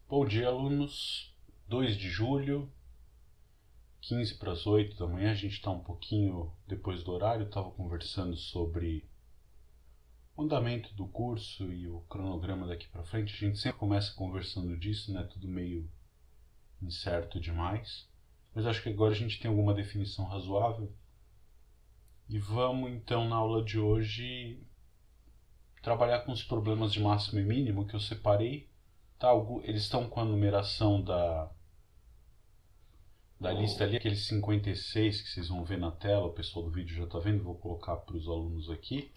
Bom dia, alunos. 2 de julho, 15 para as 8 da manhã. A gente está um pouquinho depois do horário. Estava conversando sobre o andamento do curso e o cronograma daqui para frente. A gente sempre começa conversando disso, né? Tudo meio incerto demais. Mas acho que agora a gente tem alguma definição razoável. E vamos então, na aula de hoje, trabalhar com os problemas de máximo e mínimo que eu separei. Tá? Eles estão com a numeração da lista ali, aqueles 56 que vocês vão ver na tela, o pessoal do vídeo já está vendo, vou colocar para os alunos aqui.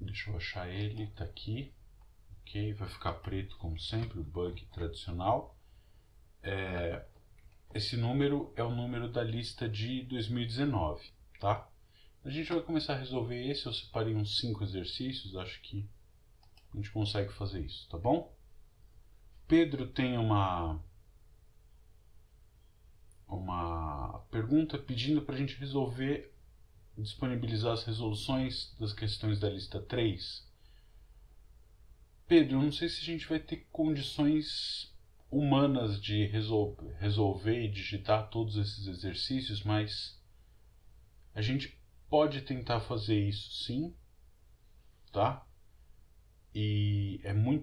Deixa eu achar ele, está aqui. Ok, vai ficar preto como sempre, o bug tradicional. Esse número é o número da lista de 2019, tá? A gente vai começar a resolver esse. Eu separei uns 5 exercícios, acho que a gente consegue fazer isso, tá bom? Pedro tem uma pergunta pedindo para a gente resolver, disponibilizar as resoluções das questões da lista 3. Pedro, eu não sei se a gente vai ter condições humanas de resolver e digitar todos esses exercícios, mas a gente pode tentar fazer isso sim, tá? E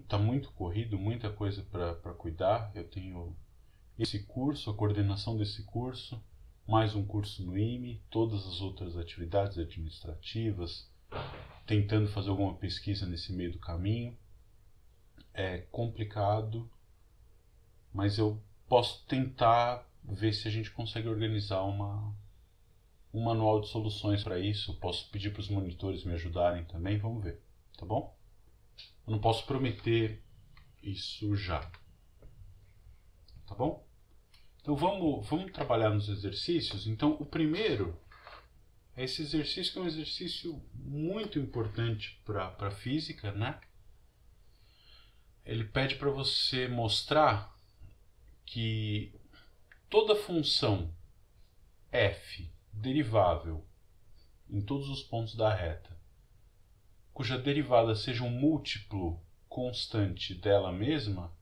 tá muito corrido, muita coisa para cuidar. Eu tenho esse curso, a coordenação desse curso, mais um curso no IME, todas as outras atividades administrativas, tentando fazer alguma pesquisa nesse meio do caminho. É complicado, mas eu posso tentar ver se a gente consegue organizar um manual de soluções para isso. Posso pedir para os monitores me ajudarem também, vamos ver, tá bom? Eu não posso prometer isso já, tá bom? Então vamos trabalhar nos exercícios. Então o primeiro é esse exercício, que é um exercício muito importante para a física, né? Ele pede para você mostrar que toda função f derivável em todos os pontos da reta, cuja derivada seja um múltiplo constante dela mesma,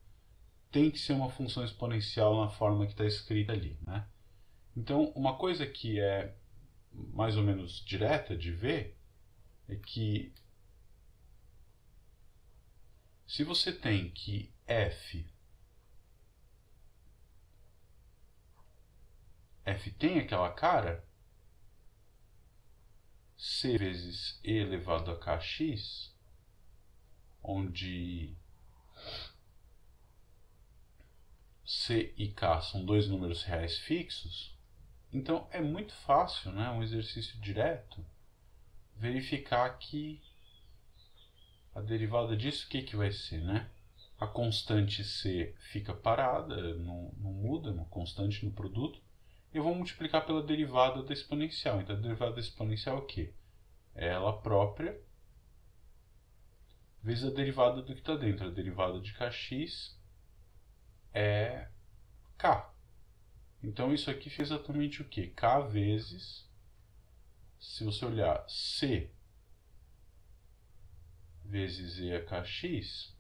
tem que ser uma função exponencial na forma que está escrita ali, né? Então, uma coisa que é mais ou menos direta de ver é que se você tem que f tem aquela cara, c vezes e elevado a kx, onde c e k são dois números reais fixos, então é muito fácil, né, um exercício direto, verificar que a derivada disso, o que vai ser, né? A constante c fica parada, não muda, é uma constante no produto. Eu vou multiplicar pela derivada da exponencial. Então a derivada da exponencial é o quê? É ela própria vezes a derivada do que está dentro. A derivada de kx é k. Então isso aqui fez exatamente o quê? K vezes, se você olhar, c vezes e a kx,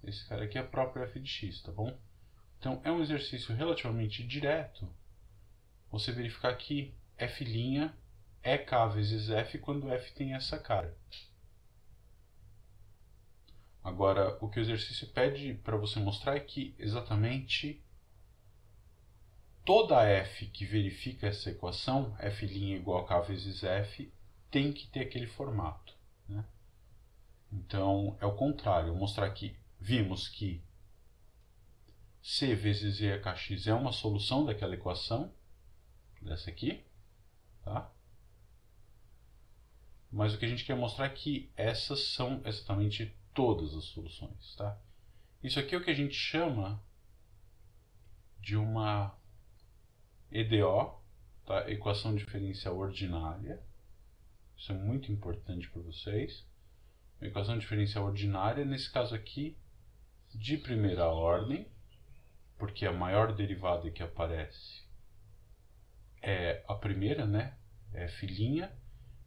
esse cara aqui é a própria f de x, tá bom? Então é um exercício relativamente direto você verificar que f' é k vezes f quando f tem essa cara. Agora, o que o exercício pede para você mostrar é que exatamente toda f que verifica essa equação, f' igual a k vezes f, tem que ter aquele formato, né? Então, é o contrário, mostrar que vimos que c vezes e a kx é uma solução daquela equação, dessa aqui, tá? Mas o que a gente quer mostrar é que essas são exatamente todas as soluções, tá? Isso aqui é o que a gente chama de uma EDO, tá? Equação diferencial ordinária. Isso é muito importante para vocês. Uma equação diferencial ordinária, nesse caso aqui, de primeira ordem, porque a maior derivada que aparece é a primeira, né? É f',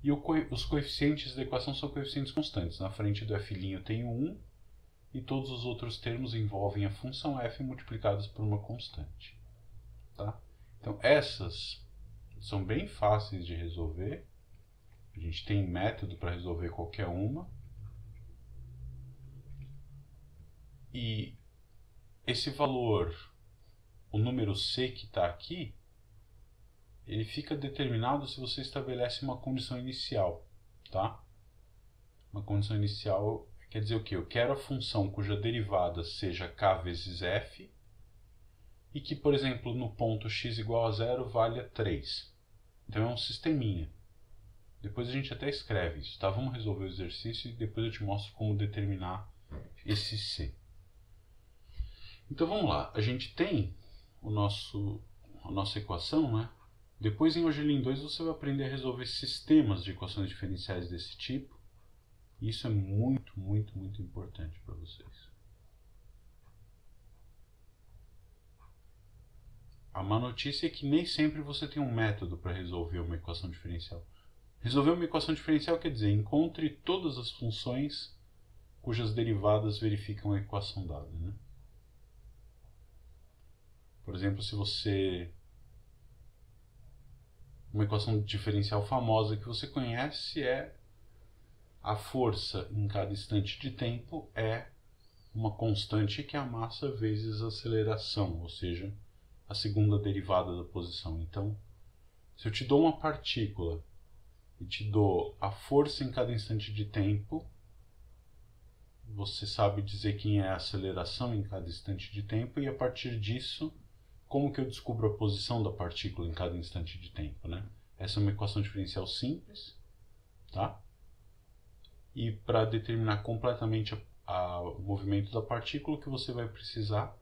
e os coeficientes da equação são coeficientes constantes. Na frente do f' tem o 1 e todos os outros termos envolvem a função f multiplicadas por uma constante. Tá? Então essas são bem fáceis de resolver. A gente tem método para resolver qualquer uma. E esse valor, o número c que está aqui, ele fica determinado se você estabelece uma condição inicial. Tá? Uma condição inicial quer dizer o quê? Eu quero a função cuja derivada seja k vezes f e que, por exemplo, no ponto x igual a 0 valha 3. Então é um sisteminha. Depois a gente até escreve isso, tá? Vamos resolver o exercício e depois eu te mostro como determinar esse c. Então vamos lá, a gente tem a nossa equação, né? Depois em Argilin 2 você vai aprender a resolver sistemas de equações diferenciais desse tipo. E isso é muito, muito, muito importante para vocês. A má notícia é que nem sempre você tem um método para resolver uma equação diferencial. Resolver uma equação diferencial quer dizer, encontre todas as funções cujas derivadas verificam a equação dada, né? Por exemplo, se você... Uma equação diferencial famosa que você conhece é a força em cada instante de tempo é uma constante que é a massa vezes a aceleração, ou seja, a segunda derivada da posição. Então, se eu te dou uma partícula e te dou a força em cada instante de tempo, você sabe dizer quem é a aceleração em cada instante de tempo e a partir disso, como que eu descubro a posição da partícula em cada instante de tempo, né? Essa é uma equação diferencial simples, tá? E para determinar completamente o movimento da partícula, o que você vai precisar,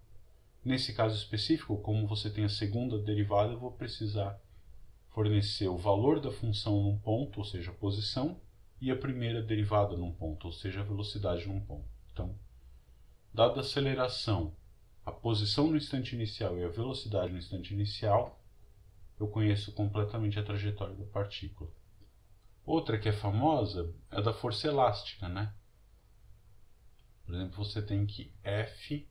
nesse caso específico, como você tem a segunda derivada, eu vou precisar fornecer o valor da função num ponto, ou seja, a posição, e a primeira derivada num ponto, ou seja, a velocidade num ponto. Então, dada a aceleração, a posição no instante inicial e a velocidade no instante inicial, eu conheço completamente a trajetória da partícula. Outra que é famosa é a da força elástica, né? Por exemplo, você tem que F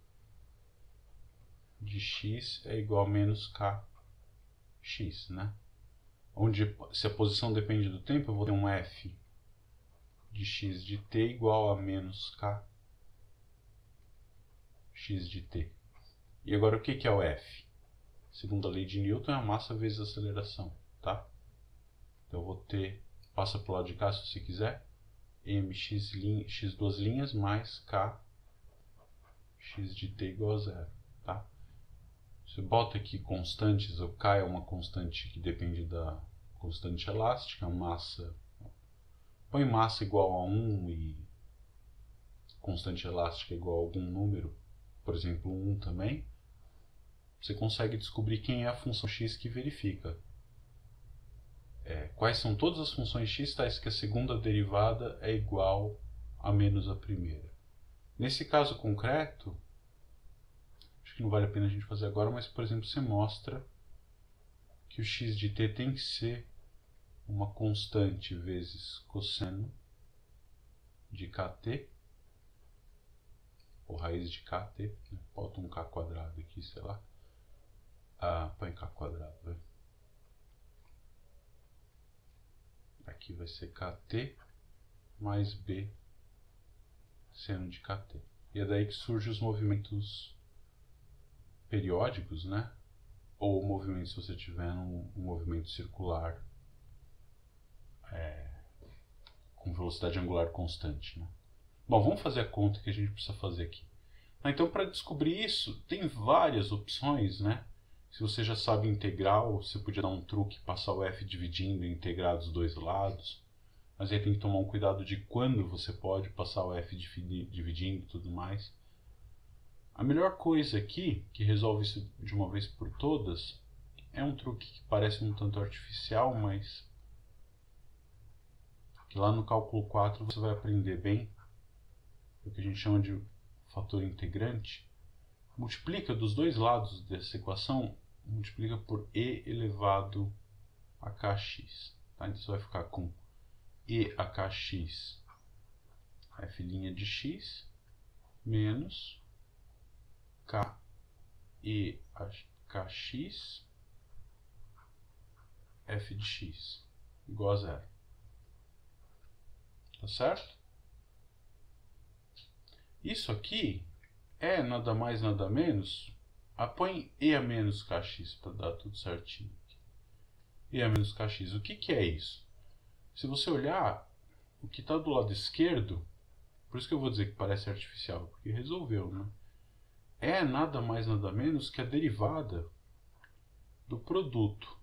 de x é igual a menos kx, né? Onde, se a posição depende do tempo, eu vou ter um F de x de t igual a menos kx de t. E agora o que é o F? Segundo a lei de Newton, é a massa vezes a aceleração, tá? Então eu vou ter, passa para o lado de cá se você quiser, mx x duas linhas mais k x de t igual a 0, tá? Você bota aqui constantes, o k é uma constante que depende da constante elástica, a massa, põe massa igual a 1 e constante elástica igual a algum número, por exemplo 1 também, você consegue descobrir quem é a função x que verifica. Quais são todas as funções x tais que a segunda derivada é igual a menos a primeira. Nesse caso concreto, acho que não vale a pena a gente fazer agora, mas por exemplo você mostra que o x de t tem que ser uma constante vezes cosseno de kt, ou raiz de kt, né? Bota um k quadrado aqui, sei lá. Põe k quadrado, vai. Aqui vai ser kt mais b seno de kt. E é daí que surgem os movimentos periódicos, né? Ou o movimento se você tiver um movimento circular com velocidade angular constante, né? Bom, vamos fazer a conta que a gente precisa fazer aqui. Então, para descobrir isso, tem várias opções, né? Se você já sabe integral, você podia dar um truque, passar o f dividindo e integrar dos dois lados. Mas aí tem que tomar um cuidado de quando você pode passar o f dividindo e tudo mais. A melhor coisa aqui, que resolve isso de uma vez por todas, é um truque que parece um tanto artificial, mas que lá no cálculo 4 você vai aprender bem. O que a gente chama de fator integrante. Multiplica dos dois lados dessa equação, multiplica por e elevado a kx. Tá? Então você vai ficar com e a kx f' de x menos K e Kx f de x igual a zero. Tá certo? Isso aqui é nada mais nada menos, põe e a menos kx para dar tudo certinho. E a menos kx, o que é isso? Se você olhar, o que está do lado esquerdo, por isso que eu vou dizer que parece artificial, porque resolveu, né? É nada mais nada menos que a derivada do produto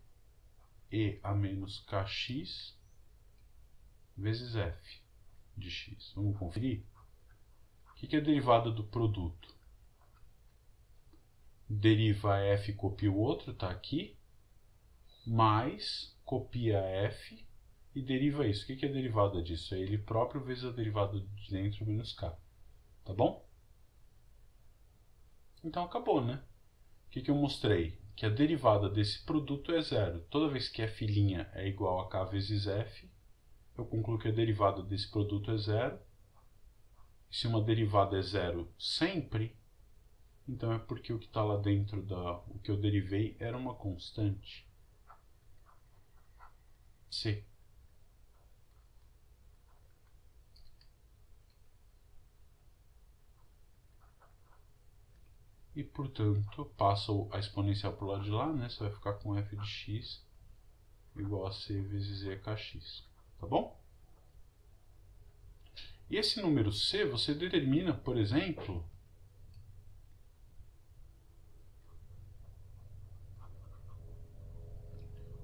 e a menos kx vezes f de x. Vamos conferir? O que é a derivada do produto? Deriva f, copia o outro, está aqui, mais copia f e deriva isso. O que é a derivada disso? É ele próprio vezes a derivada de dentro menos k. Tá bom? Então acabou, né? O que eu mostrei? Que a derivada desse produto é zero. Toda vez que f' é igual a k vezes f, eu concluo que a derivada desse produto é zero. E se uma derivada é zero sempre, então é porque o que está lá dentro o que eu derivei era uma constante. C. E, portanto, passo a exponencial para o lado de lá, né? Você vai ficar com f de x igual a c vezes e kx. Tá bom? E esse número c você determina, por exemplo,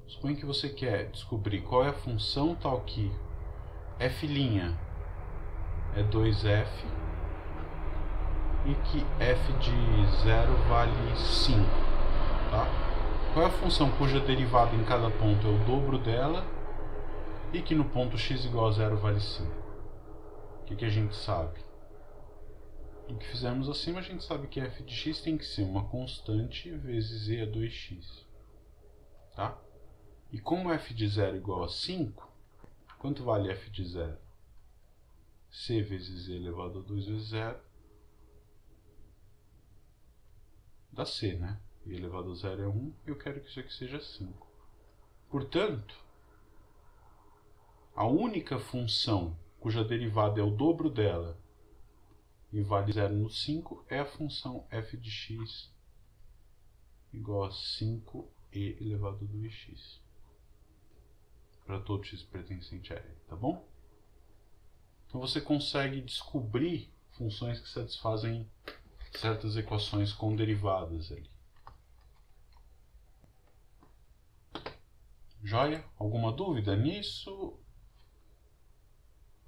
suponha que você quer descobrir qual é a função tal que f' é 2f e que f de 0 vale 5. Tá? Qual é a função cuja derivada em cada ponto é o dobro dela e que no ponto x igual a 0 vale 5? O que a gente sabe? O que fizemos acima, a gente sabe que f de x tem que ser uma constante vezes e a 2x. Tá? E como f de 0 igual a 5, quanto vale f de 0? C vezes e elevado a 2 vezes 0 dá c, né? E elevado a 0 é 1, e eu quero que isso aqui seja 5. Portanto, a única função cuja derivada é o dobro dela e vale 0 no 5 é a função f de x igual a 5e elevado a 2x. Para todo x pertencente a L, tá bom? Então você consegue descobrir funções que satisfazem certas equações com derivadas ali. Joia? Alguma dúvida nisso?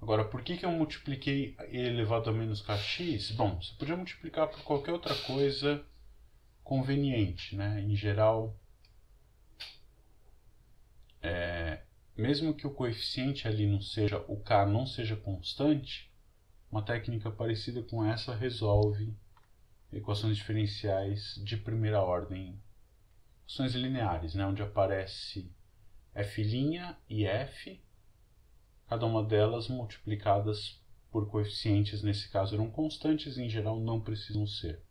Agora, por que eu multipliquei e elevado a menos kx? Bom, você podia multiplicar por qualquer outra coisa conveniente, né? Em geral, mesmo que o coeficiente ali não seja, o k não seja constante, uma técnica parecida com essa resolve equações diferenciais de primeira ordem, equações lineares, né? Onde aparece f' e f, cada uma delas multiplicadas por coeficientes, nesse caso eram constantes, em geral não precisam ser.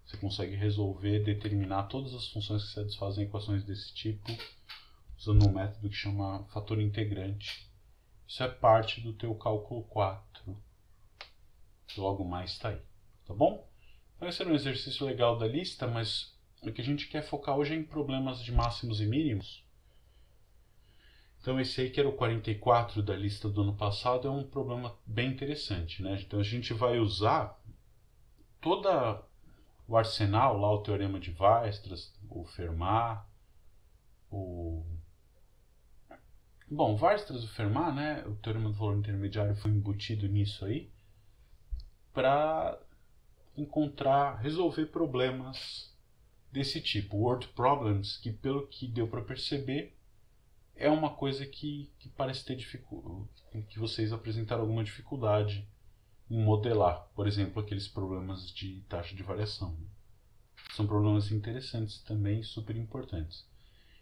Você consegue resolver, determinar todas as funções que satisfazem equações desse tipo, usando um método que chama fator integrante. Isso é parte do teu cálculo 4. Logo mais está aí, tá bom? Então esse era um exercício legal da lista, mas o que a gente quer focar hoje é em problemas de máximos e mínimos. Então esse aí, que era o 44 da lista do ano passado, é um problema bem interessante, né? Então a gente vai usar todo o arsenal, lá o teorema de Weierstrass, o Fermat, Bom, Weierstrass e o Fermat, né? O teorema do valor intermediário foi embutido nisso aí, para resolver problemas desse tipo, word problems, que pelo que deu para perceber, é uma coisa que parece ter que vocês apresentaram alguma dificuldade em modelar. Por exemplo, aqueles problemas de taxa de variação. São problemas interessantes também, super importantes.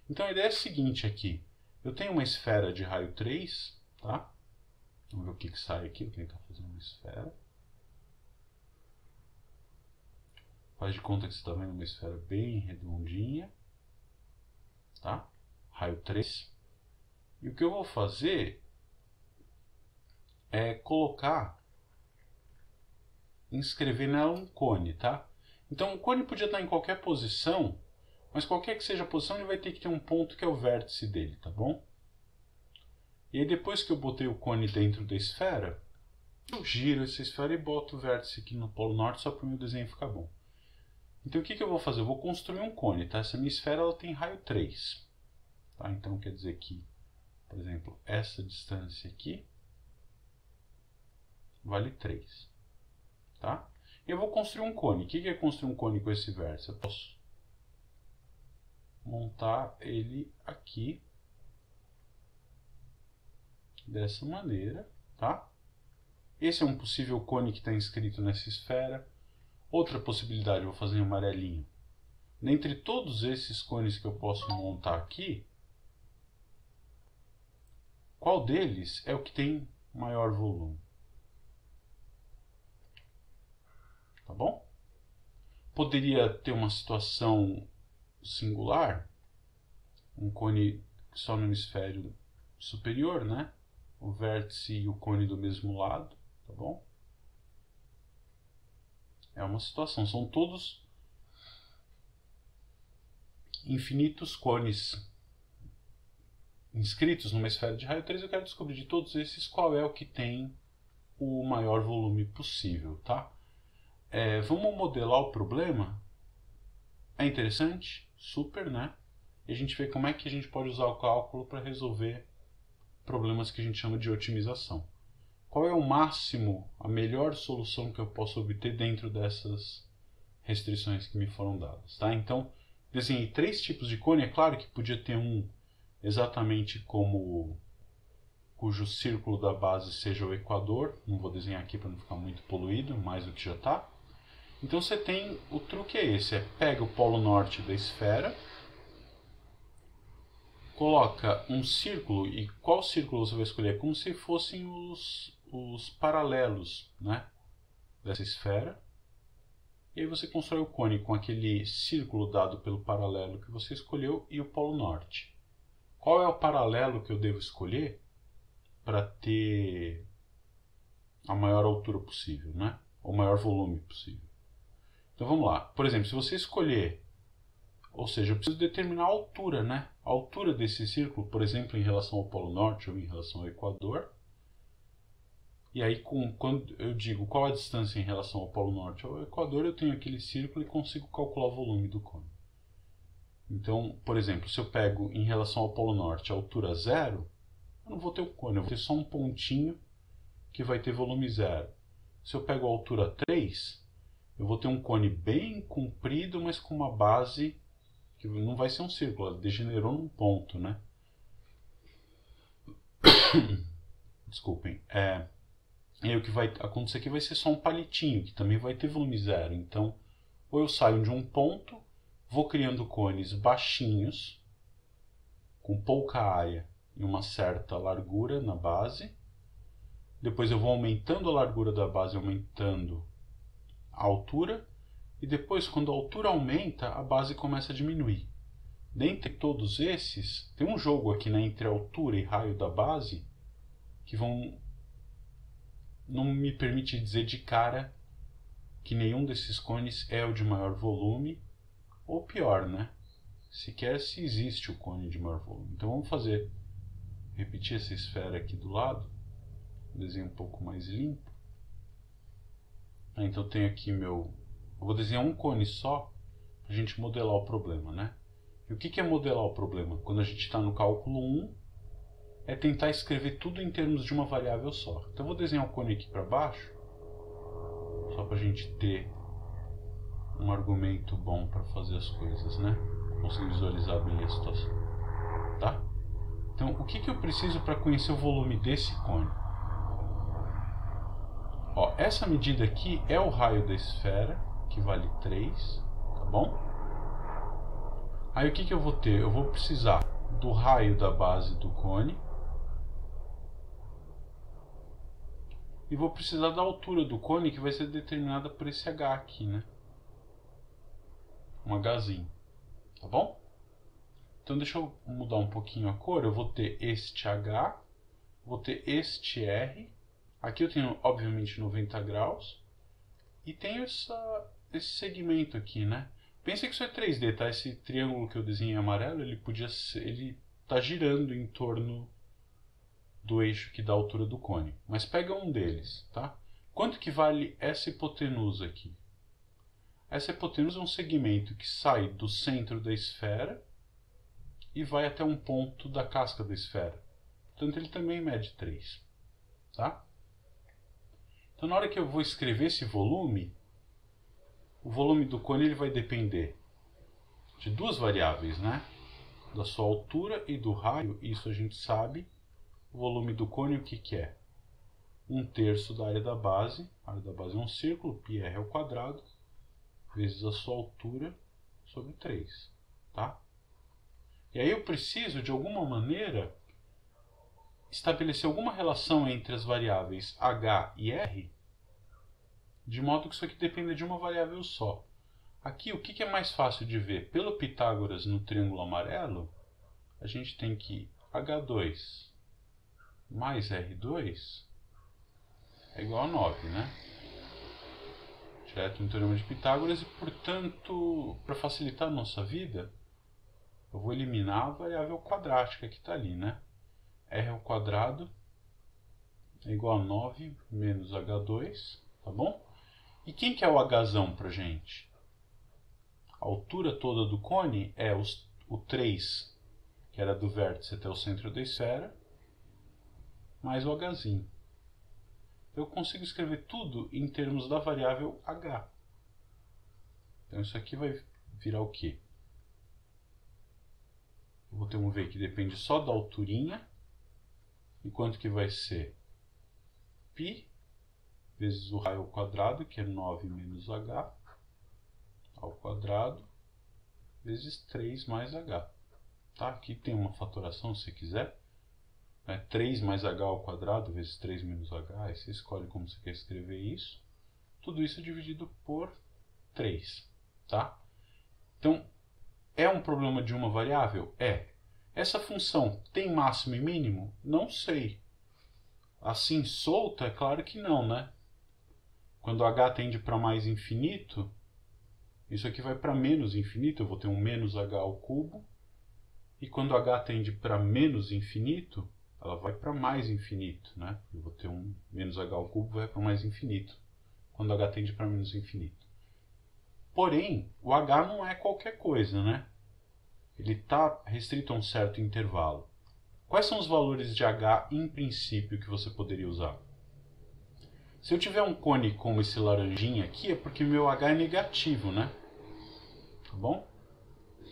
Então a ideia é a seguinte aqui. Eu tenho uma esfera de raio 3, tá? Vamos ver o que sai aqui. Vou tentar fazer uma esfera. Faz de conta que você está vendo uma esfera bem redondinha, tá? Raio 3. E o que eu vou fazer é inscrever nela um cone, tá? Então o cone podia estar em qualquer posição, mas qualquer que seja a posição ele vai ter que ter um ponto que é o vértice dele, tá bom? E aí depois que eu botei o cone dentro da esfera, eu giro essa esfera e boto o vértice aqui no polo norte só para o meu desenho ficar bom. Então o que eu vou fazer? Eu vou construir um cone, tá? Essa minha esfera ela tem raio 3. Tá? Então quer dizer que, por exemplo, essa distância aqui vale 3. Tá? Eu vou construir um cone. O que é construir um cone com esse vértice? Eu posso montar ele aqui dessa maneira, tá? Esse é um possível cone que está inscrito nessa esfera. Outra possibilidade, eu vou fazer em amarelinho. Dentre todos esses cones que eu posso montar aqui, qual deles é o que tem maior volume? Tá bom? Poderia ter uma situação singular, um cone só no hemisfério superior, né? O vértice e o cone do mesmo lado, tá bom? É uma situação, são todos infinitos cones inscritos numa esfera de raio 3. Eu quero descobrir de todos esses qual é o que tem o maior volume possível, tá? Vamos modelar o problema. É interessante, super, né? E a gente vê como é que a gente pode usar o cálculo para resolver problemas que a gente chama de otimização. Qual é o máximo, a melhor solução que eu posso obter dentro dessas restrições que me foram dadas, tá? Então, desenhei 3 tipos de cone. É claro que podia ter um exatamente como cujo círculo da base seja o equador. Não vou desenhar aqui para não ficar muito poluído, mais do que já está. Então você tem, o truque é esse, pega o polo norte da esfera, coloca um círculo, e qual círculo você vai escolher? Como se fossem os paralelos, né, dessa esfera. E aí você constrói o cone com aquele círculo dado pelo paralelo que você escolheu e o polo norte. Qual é o paralelo que eu devo escolher para ter a maior altura possível, né? O maior volume possível. Então vamos lá. Por exemplo, se você escolher, ou seja, eu preciso determinar a altura, né? A altura desse círculo, por exemplo, em relação ao polo norte ou em relação ao equador. E aí, quando eu digo qual a distância em relação ao polo norte ou ao equador, eu tenho aquele círculo e consigo calcular o volume do cone. Então, por exemplo, se eu pego em relação ao polo norte a altura 0, eu não vou ter o cone, eu vou ter só um pontinho que vai ter volume 0. Se eu pego a altura 3, eu vou ter um cone bem comprido, mas com uma base que não vai ser um círculo, ela degenerou num ponto, né? Desculpem. E aí o que vai acontecer aqui vai ser só um palitinho, que também vai ter volume 0. Então, ou eu saio de um ponto, vou criando cones baixinhos, com pouca área e uma certa largura na base. Depois eu vou aumentando a largura da base, aumentando a altura. E depois, quando a altura aumenta, a base começa a diminuir. Dentre todos esses, tem um jogo aqui, né, entre altura e raio da base, que não me permite dizer de cara que nenhum desses cones é o de maior volume, ou pior, né? Sequer se existe o cone de maior volume. Então vamos repetir essa esfera aqui do lado, um desenho um pouco mais limpo. Então eu tenho aqui eu vou desenhar um cone só para a gente modelar o problema, né? E o que é modelar o problema? Quando a gente está no cálculo 1, é tentar escrever tudo em termos de uma variável só. Então eu vou desenhar o cone aqui para baixo, só para a gente ter um argumento bom para fazer as coisas, né? Conseguir visualizar bem a situação, tá? Então, o que eu preciso para conhecer o volume desse cone? Ó, essa medida aqui é o raio da esfera, que vale 3, tá bom? Aí o que eu vou ter? Eu vou precisar do raio da base do cone e vou precisar da altura do cone, que vai ser determinada por esse H aqui, né? um Hzinho, tá bom? Então deixa eu mudar um pouquinho a cor. Eu vou ter este H, vou ter este R. Aqui eu tenho, obviamente, 90 graus. E tenho esse segmento aqui, né? Pensa que isso é 3D, tá? Esse triângulo que eu desenhei em amarelo, ele tá girando em torno do eixo que dá a altura do cone. Mas pega um deles, tá? Quanto que vale essa hipotenusa aqui? Essa hipotenusa é um segmento que sai do centro da esfera e vai até um ponto da casca da esfera. Portanto, ele também mede 3. Tá? Então, na hora que eu vou escrever esse volume, o volume do cone ele vai depender de duas variáveis, né? Da sua altura e do raio, isso a gente sabe. O volume do cone, o que que é? 1/3 da área da base. A área da base é um círculo, πr ao quadrado, vezes a sua altura sobre 3. Tá? E aí eu preciso, de alguma maneira, estabelecer alguma relação entre as variáveis h e r, de modo que isso aqui dependa de uma variável só. Aqui, o que é mais fácil de ver? Pelo Pitágoras no triângulo amarelo, a gente tem que h2 mais r2 é igual a 9, né? Direto no teorema de Pitágoras, e, portanto, para facilitar a nossa vida, eu vou eliminar a variável quadrática que está ali, né? R ao quadrado é igual a 9 menos h2, tá bom? E quem que é o hzão pra gente? A altura toda do cone é o 3, que era do vértice até o centro da esfera, mais o hzinho. Eu consigo escrever tudo em termos da variável h. Então isso aqui vai virar o quê? Eu vou ter um V que depende só da alturinha. E quanto que vai ser? Π vezes o raio ao quadrado, que é 9 menos h, ao quadrado, vezes 3 mais h. Tá? Aqui tem uma fatoração, se quiser. 3 mais h ao quadrado vezes 3 menos h. Aí você escolhe como você quer escrever isso. Tudo isso dividido por 3. Tá? Então, é um problema de uma variável? É. Essa função tem máximo e mínimo? Não sei. Assim, solta, é claro que não, né? Quando h tende para mais infinito, isso aqui vai para menos infinito, eu vou ter um menos h ao cubo. E quando h tende para menos infinito, ela vai para mais infinito, né? Eu vou ter um menos h ao cubo, vai para mais infinito, quando h tende para menos infinito. Porém, o h não é qualquer coisa, né? Ele está restrito a um certo intervalo. Quais são os valores de h em princípio que você poderia usar? Se eu tiver um cone como esse laranjinha aqui, é porque o meu h é negativo, né? Tá bom?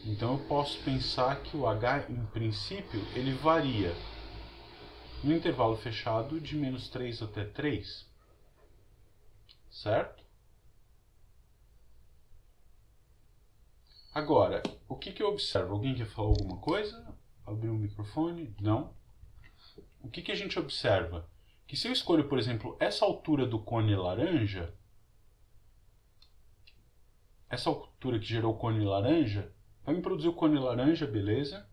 Então eu posso pensar que o h, em princípio, ele varia no intervalo fechado de menos 3 até 3. Certo? Agora, o que eu observo? Alguém quer falar alguma coisa? Abriu o microfone? Não? O que a gente observa? Que se eu escolho, por exemplo, essa altura do cone laranja, essa altura que gerou o cone laranja, vai me produzir o cone laranja, beleza?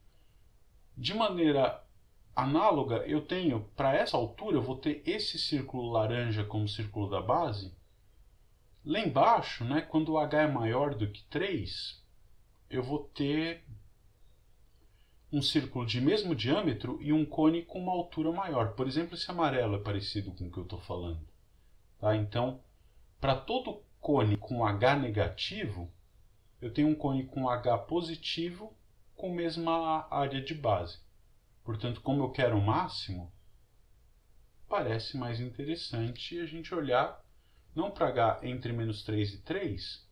De maneira análoga, eu tenho, para essa altura, eu vou ter esse círculo laranja como círculo da base. Lá embaixo, né, quando o h é maior do que 3, eu vou ter um círculo de mesmo diâmetro e um cone com uma altura maior. Por exemplo, esse amarelo é parecido com o que eu estou falando. Tá? Então, para todo cone com H negativo, eu tenho um cone com H positivo com a mesma área de base. Portanto, como eu quero o máximo, parece mais interessante a gente olhar não para H entre menos 3 e 3,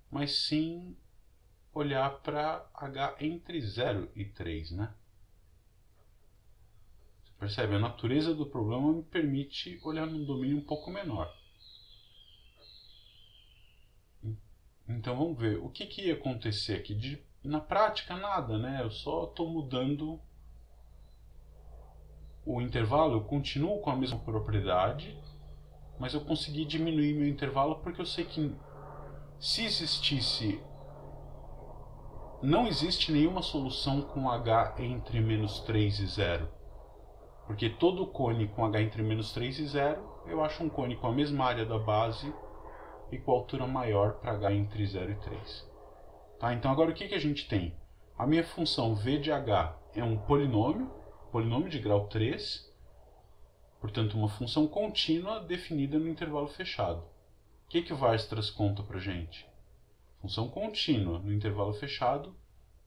mas sim olhar para H entre 0 e 3, né? Você percebe? A natureza do problema me permite olhar num domínio um pouco menor. Então vamos ver. O que ia acontecer aqui? Na prática, nada, né? Eu só estou mudando o intervalo, eu continuo com a mesma propriedade, mas eu consegui diminuir meu intervalo porque eu sei que se existisse não existe nenhuma solução com h entre menos 3 e 0. Porque todo cone com h entre menos 3 e 0, eu acho um cone com a mesma área da base e com altura maior para h entre 0 e 3. Tá? Então agora o que a gente tem? A minha função v de h é um polinômio de grau 3, portanto uma função contínua definida no intervalo fechado. O que o Weierstrass conta para a gente? Função contínua no intervalo fechado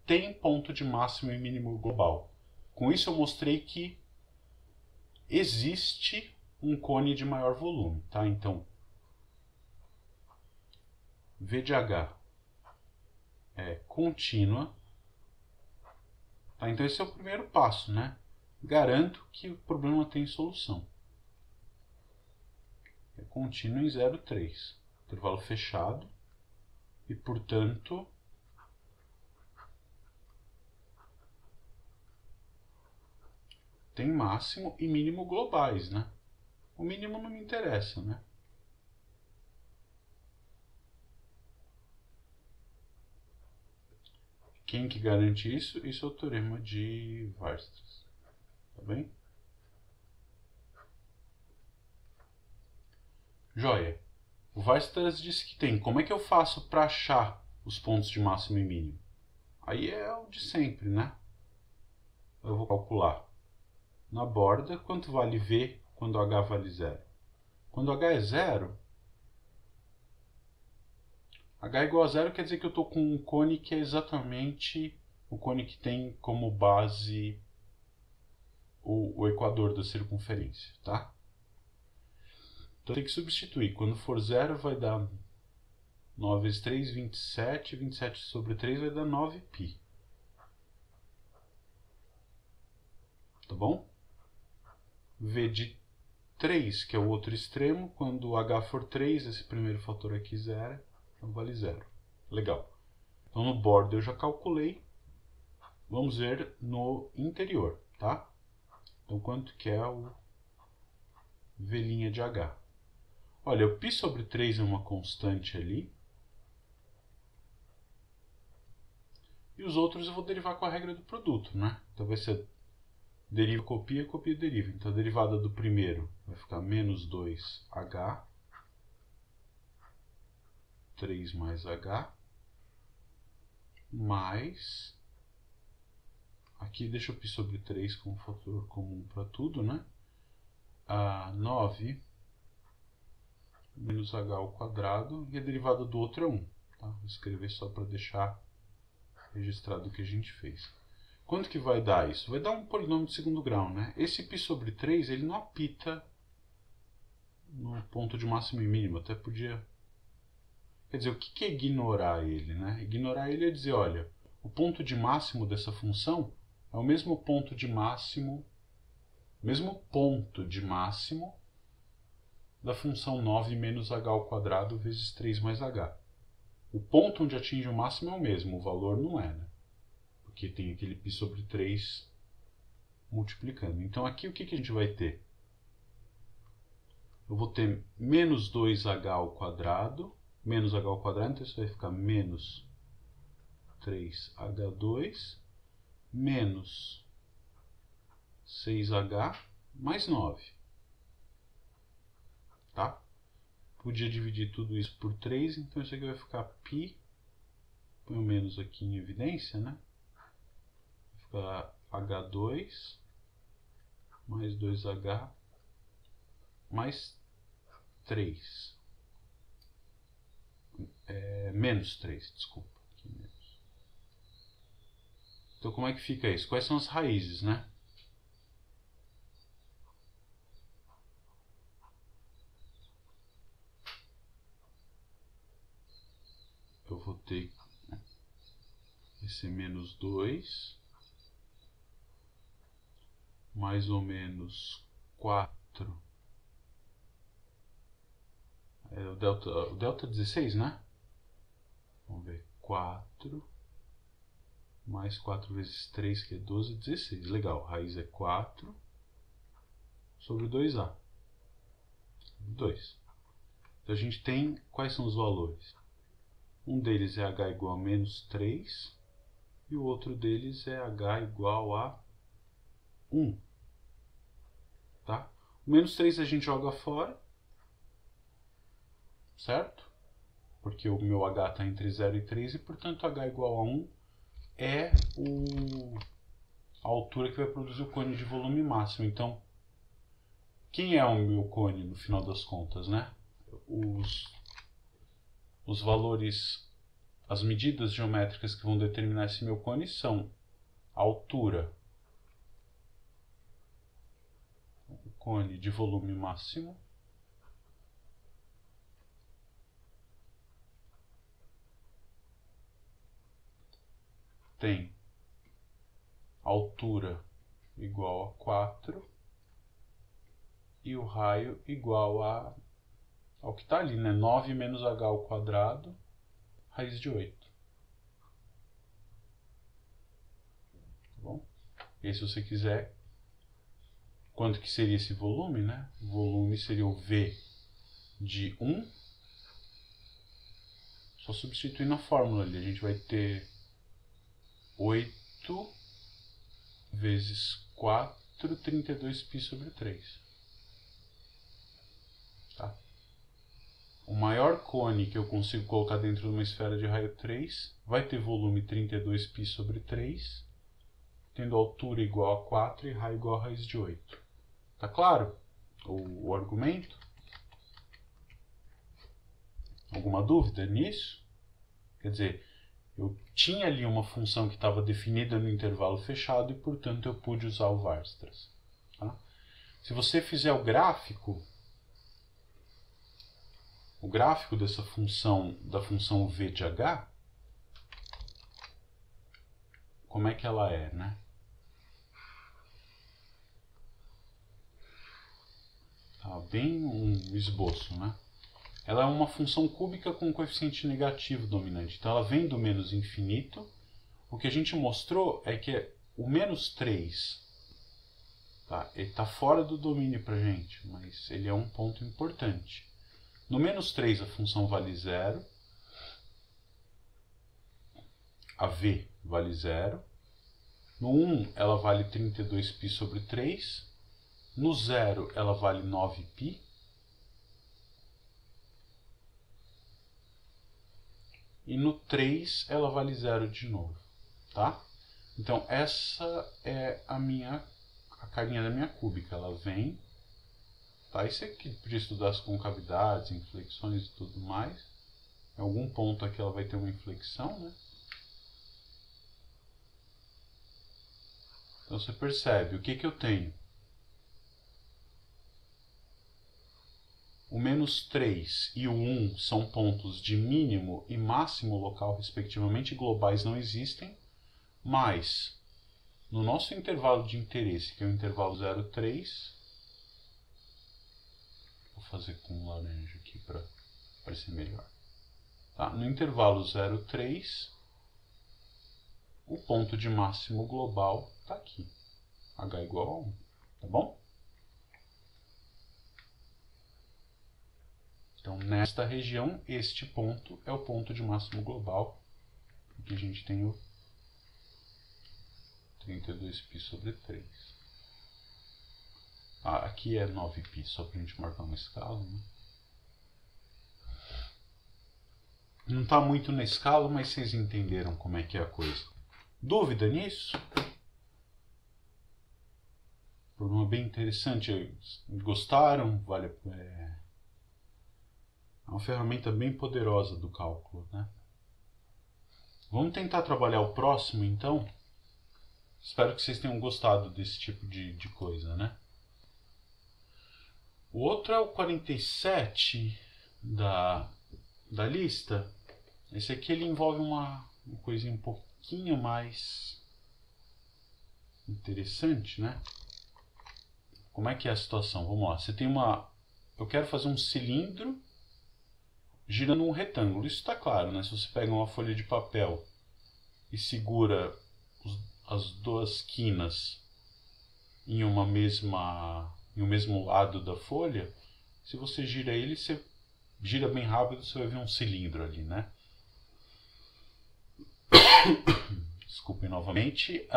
tem ponto de máximo e mínimo global. Com isso eu mostrei que existe um cone de maior volume. Tá? Então, v de h é contínua. Tá? Então esse é o primeiro passo, né? Garanto que o problema tem solução. É contínua em 0,3. Intervalo fechado. E, portanto, tem máximo e mínimo globais, né? O mínimo não me interessa, né? Quem que garante isso? Isso é o teorema de Weierstrass. Tá bem? Joia. O Weierstrass disse que tem. Como é que eu faço para achar os pontos de máximo e mínimo? Aí é o de sempre, né? Eu vou calcular na borda quanto vale V quando H vale 0. Quando H é 0, H é igual a 0 quer dizer que eu estou com um cone que é exatamente o cone que tem como base o equador da circunferência, tá? Então tem que substituir. Quando for 0 vai dar 9 vezes 3, 27. 27 sobre 3 vai dar 9π. Tá bom? V de 3, que é o outro extremo, quando h for 3, esse primeiro fator aqui zero, então vale 0. Legal. Então no bordo eu já calculei. Vamos ver no interior, tá? Então quanto que é o V' de h? Olha, o π sobre 3 é uma constante ali. E os outros eu vou derivar com a regra do produto, né? Então vai ser deriva, copia, copia, deriva. Então a derivada do primeiro vai ficar menos 2h, 3 mais h, mais, aqui deixa o π sobre 3 como fator comum para tudo, né? 9 menos h ao quadrado, e a derivada do outro é 1. Tá? Vou escrever só para deixar registrado o que a gente fez. Quanto que vai dar isso? Vai dar um polinômio de segundo grau, né? Esse π sobre 3, ele não apita no ponto de máximo e mínimo, até podia... Quer dizer, o que é ignorar ele, né? Ignorar ele é dizer, olha, o ponto de máximo dessa função é o mesmo ponto de máximo da função 9 menos h ao quadrado vezes 3 mais h. O ponto onde atinge o máximo é o mesmo, o valor não é, né? Porque tem aquele π sobre 3 multiplicando. Então aqui o que a gente vai ter? Eu vou ter menos 2h ao quadrado, menos h ao quadrado, então isso vai ficar menos 3h2 menos 6h mais 9. Tá? Podia dividir tudo isso por 3, então isso aqui vai ficar π, põe o menos aqui em evidência, né? Vai ficar h2 mais 2h mais 3. Menos 3, desculpa. Aqui menos. Então como é que fica isso? Quais são as raízes, né? Eu vou ter esse menos 2, mais ou menos 4. O delta 16, né? Vamos ver. 4 mais 4 vezes 3, que é 12, 16. Legal. Raiz é 4 sobre 2a. 2. Então a gente tem... Quais são os valores? Um deles é h igual a menos 3. e o outro deles é H igual a 1. Tá? O menos 3 a gente joga fora, certo? Porque o meu H está entre 0 e 3 e, portanto, H igual a 1 é a altura que vai produzir o cone de volume máximo. Então, quem é o meu cone no final das contas, né? Os valores, as medidas geométricas que vão determinar esse meu cone são a altura, o cone de volume máximo, tem altura igual a 4 e o raio igual ao que está ali, né? 9 menos h ao quadrado, raiz de 8. Tá bom? E aí, se você quiser, quanto que seria esse volume, né? O volume seria o V de 1. Só substituir na fórmula ali, a gente vai ter 8 vezes 4, 32π sobre 3. Tá? O maior cone que eu consigo colocar dentro de uma esfera de raio 3 vai ter volume 32π sobre 3, tendo altura igual a 4 e raio igual a raiz de 8. Tá claro o argumento? Alguma dúvida nisso? Quer dizer, eu tinha ali uma função que estava definida no intervalo fechado e, portanto, eu pude usar o Weierstrass. Tá? Se você fizer o gráfico dessa função, da função v de h, como é que ela é, né? Tá bem um esboço, né? Ela é uma função cúbica com coeficiente negativo dominante. Então ela vem do menos infinito. O que a gente mostrou é que o menos 3, tá? Ele está fora do domínio para a gente, mas ele é um ponto importante. No menos 3 a função vale 0, a v vale 0. No 1 ela vale 32π sobre 3. No 0 ela vale 9π. E no 3 ela vale 0 de novo, tá? Então essa é a carinha da minha cúbica. Ela vem, tá? Isso aqui podia estudar as concavidades, inflexões e tudo mais. Em algum ponto aqui ela vai ter uma inflexão, né? Então você percebe, o que que eu tenho? O menos 3 e o 1 são pontos de mínimo e máximo local, respectivamente, globais não existem, mas no nosso intervalo de interesse, que é o intervalo 0,3, vou fazer com laranja aqui para parecer melhor. Tá? No intervalo 0,3, o ponto de máximo global está aqui, h igual a 1, tá bom? Então, nesta região, este ponto é o ponto de máximo global. Aqui a gente tem o 32π sobre 3. Aqui é 9π, só para a gente marcar uma escala, né? Não está muito na escala, mas vocês entenderam como é que é a coisa. Dúvida nisso? Problema bem interessante. Gostaram? É uma ferramenta bem poderosa do cálculo, né? Vamos tentar trabalhar o próximo, então? Espero que vocês tenham gostado desse tipo de coisa, né? O outro é o 47 da lista. Esse aqui ele envolve uma coisinha um pouquinho mais interessante, né? Como é que é a situação? Vamos lá. Você tem eu quero fazer um cilindro girando um retângulo. Isso está claro, né? Se você pega uma folha de papel e segura as duas quinas em um mesmo lado da folha, se você gira ele, você gira bem rápido, você vai ver um cilindro ali, né? Desculpa. desculpem novamente,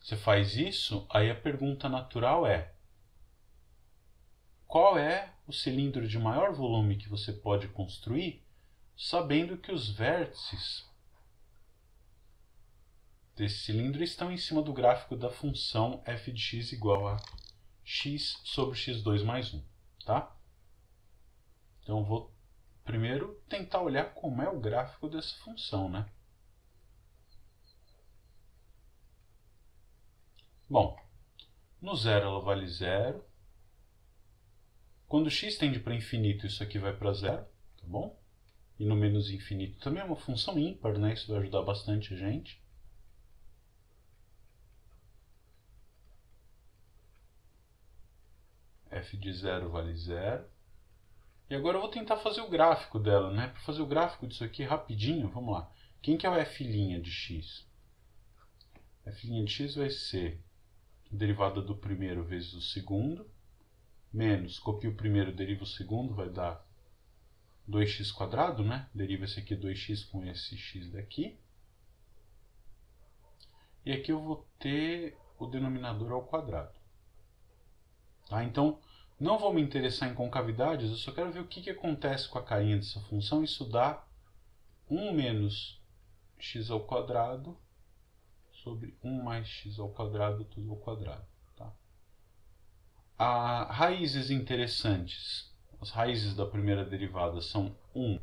você faz isso, aí a pergunta natural é: qual é o cilindro de maior volume que você pode construir, sabendo que os vértices desse cilindro estão em cima do gráfico da função f de x igual a x sobre x2 mais 1, tá? Então eu vou primeiro tentar olhar como é o gráfico dessa função, né? Bom, no zero ela vale zero. Quando x tende para infinito, isso aqui vai para zero, tá bom? E no menos infinito também é uma função ímpar, né? Isso vai ajudar bastante a gente. F de zero vale zero. E agora eu vou tentar fazer o gráfico dela, né? Para fazer o gráfico disso aqui rapidinho, vamos lá. Quem que é o f' de x? F' de x vai ser a derivada do primeiro vezes o segundo, menos, copio o primeiro, deriva o segundo, vai dar 2x², né? Deriva esse aqui 2x com esse x daqui. E aqui eu vou ter o denominador ao quadrado. Tá? Então, não vou me interessar em concavidades, eu só quero ver o que acontece com a carinha dessa função. Isso dá 1 menos x² sobre 1 mais x² tudo ao quadrado. Tá? Raízes interessantes. As raízes da primeira derivada são 1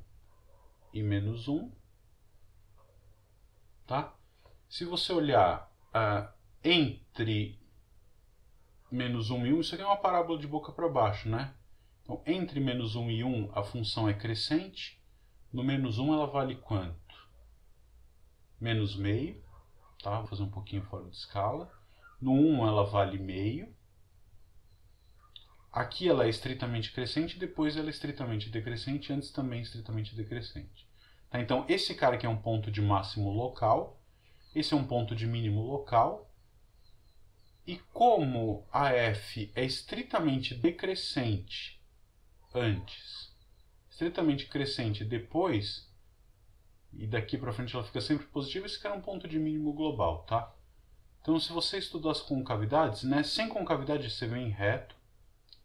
e menos 1. Tá? Se você olhar entre menos 1 e 1, isso aqui é uma parábola de boca para baixo, né? Então, entre menos 1 e 1, a função é crescente. No menos 1, ela vale quanto? Menos meio. Tá? Vou fazer um pouquinho fora de escala. No 1, ela vale meio. Aqui ela é estritamente crescente, depois ela é estritamente decrescente, antes também estritamente decrescente. Tá? Então, esse cara aqui é um ponto de máximo local. Esse é um ponto de mínimo local. E como a f é estritamente decrescente antes, estritamente crescente depois, e daqui para frente ela fica sempre positiva, esse cara é um ponto de mínimo global, tá? Então, se você estudar as concavidades, né, sem concavidade você vem reto.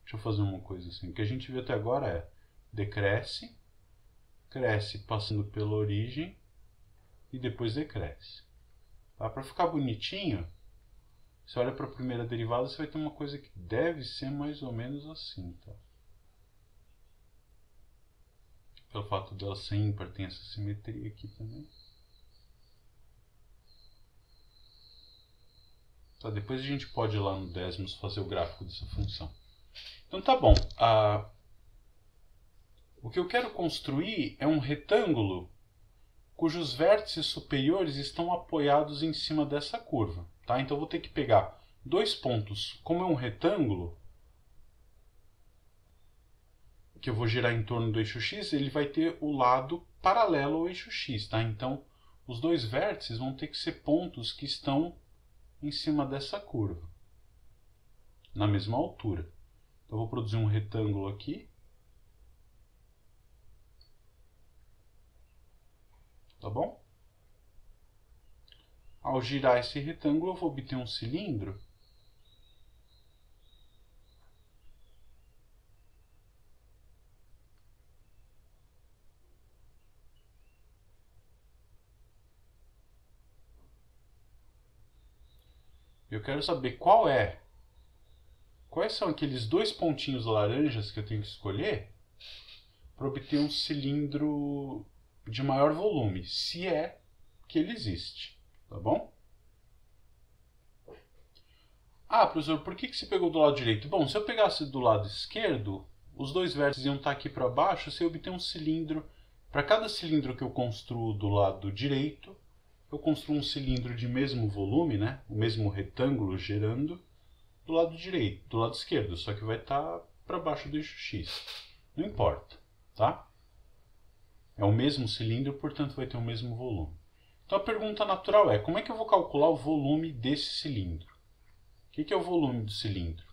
Deixa eu fazer uma coisa assim. O que a gente viu até agora é decresce, cresce passando pela origem e depois decresce. Tá? Para ficar bonitinho, você olha para a primeira derivada, você vai ter uma coisa que deve ser mais ou menos assim, tá? Pelo fato dela ser ímpar, tem essa simetria aqui também. Tá, depois a gente pode ir lá no décimos fazer o gráfico dessa função. Então tá bom. O que eu quero construir é um retângulo cujos vértices superiores estão apoiados em cima dessa curva. Tá? Então eu vou ter que pegar dois pontos. Como é um retângulo, que eu vou girar em torno do eixo x, ele vai ter o lado paralelo ao eixo x. Tá? Então os dois vértices vão ter que ser pontos que estão em cima dessa curva, na mesma altura. Então eu vou produzir um retângulo aqui. Tá bom? Ao girar esse retângulo, eu vou obter um cilindro. Eu quero saber quais são aqueles dois pontinhos laranjas que eu tenho que escolher para obter um cilindro de maior volume, se é que ele existe, tá bom? Professor, por que você pegou do lado direito? Bom, se eu pegasse do lado esquerdo, os dois vértices iam estar aqui para baixo, se eu obter um cilindro, para cada cilindro que eu construo do lado direito, eu construo um cilindro de mesmo volume, né? O mesmo retângulo gerando do lado direito, do lado esquerdo, só que vai estar para baixo do eixo x. Não importa, tá? É o mesmo cilindro, portanto vai ter o mesmo volume. Então a pergunta natural é: como é que eu vou calcular o volume desse cilindro? O que é o volume do cilindro?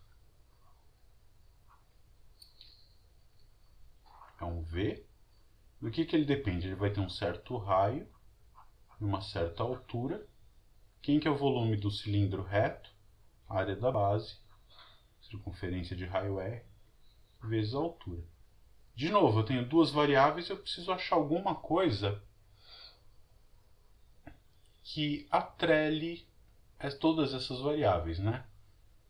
É um V. Do que ele depende? Ele vai ter um certo raio em uma certa altura. Quem que é o volume do cilindro reto? A área da base, circunferência de raio R, vezes a altura. De novo, eu tenho duas variáveis, eu preciso achar alguma coisa que atrele todas essas variáveis, né?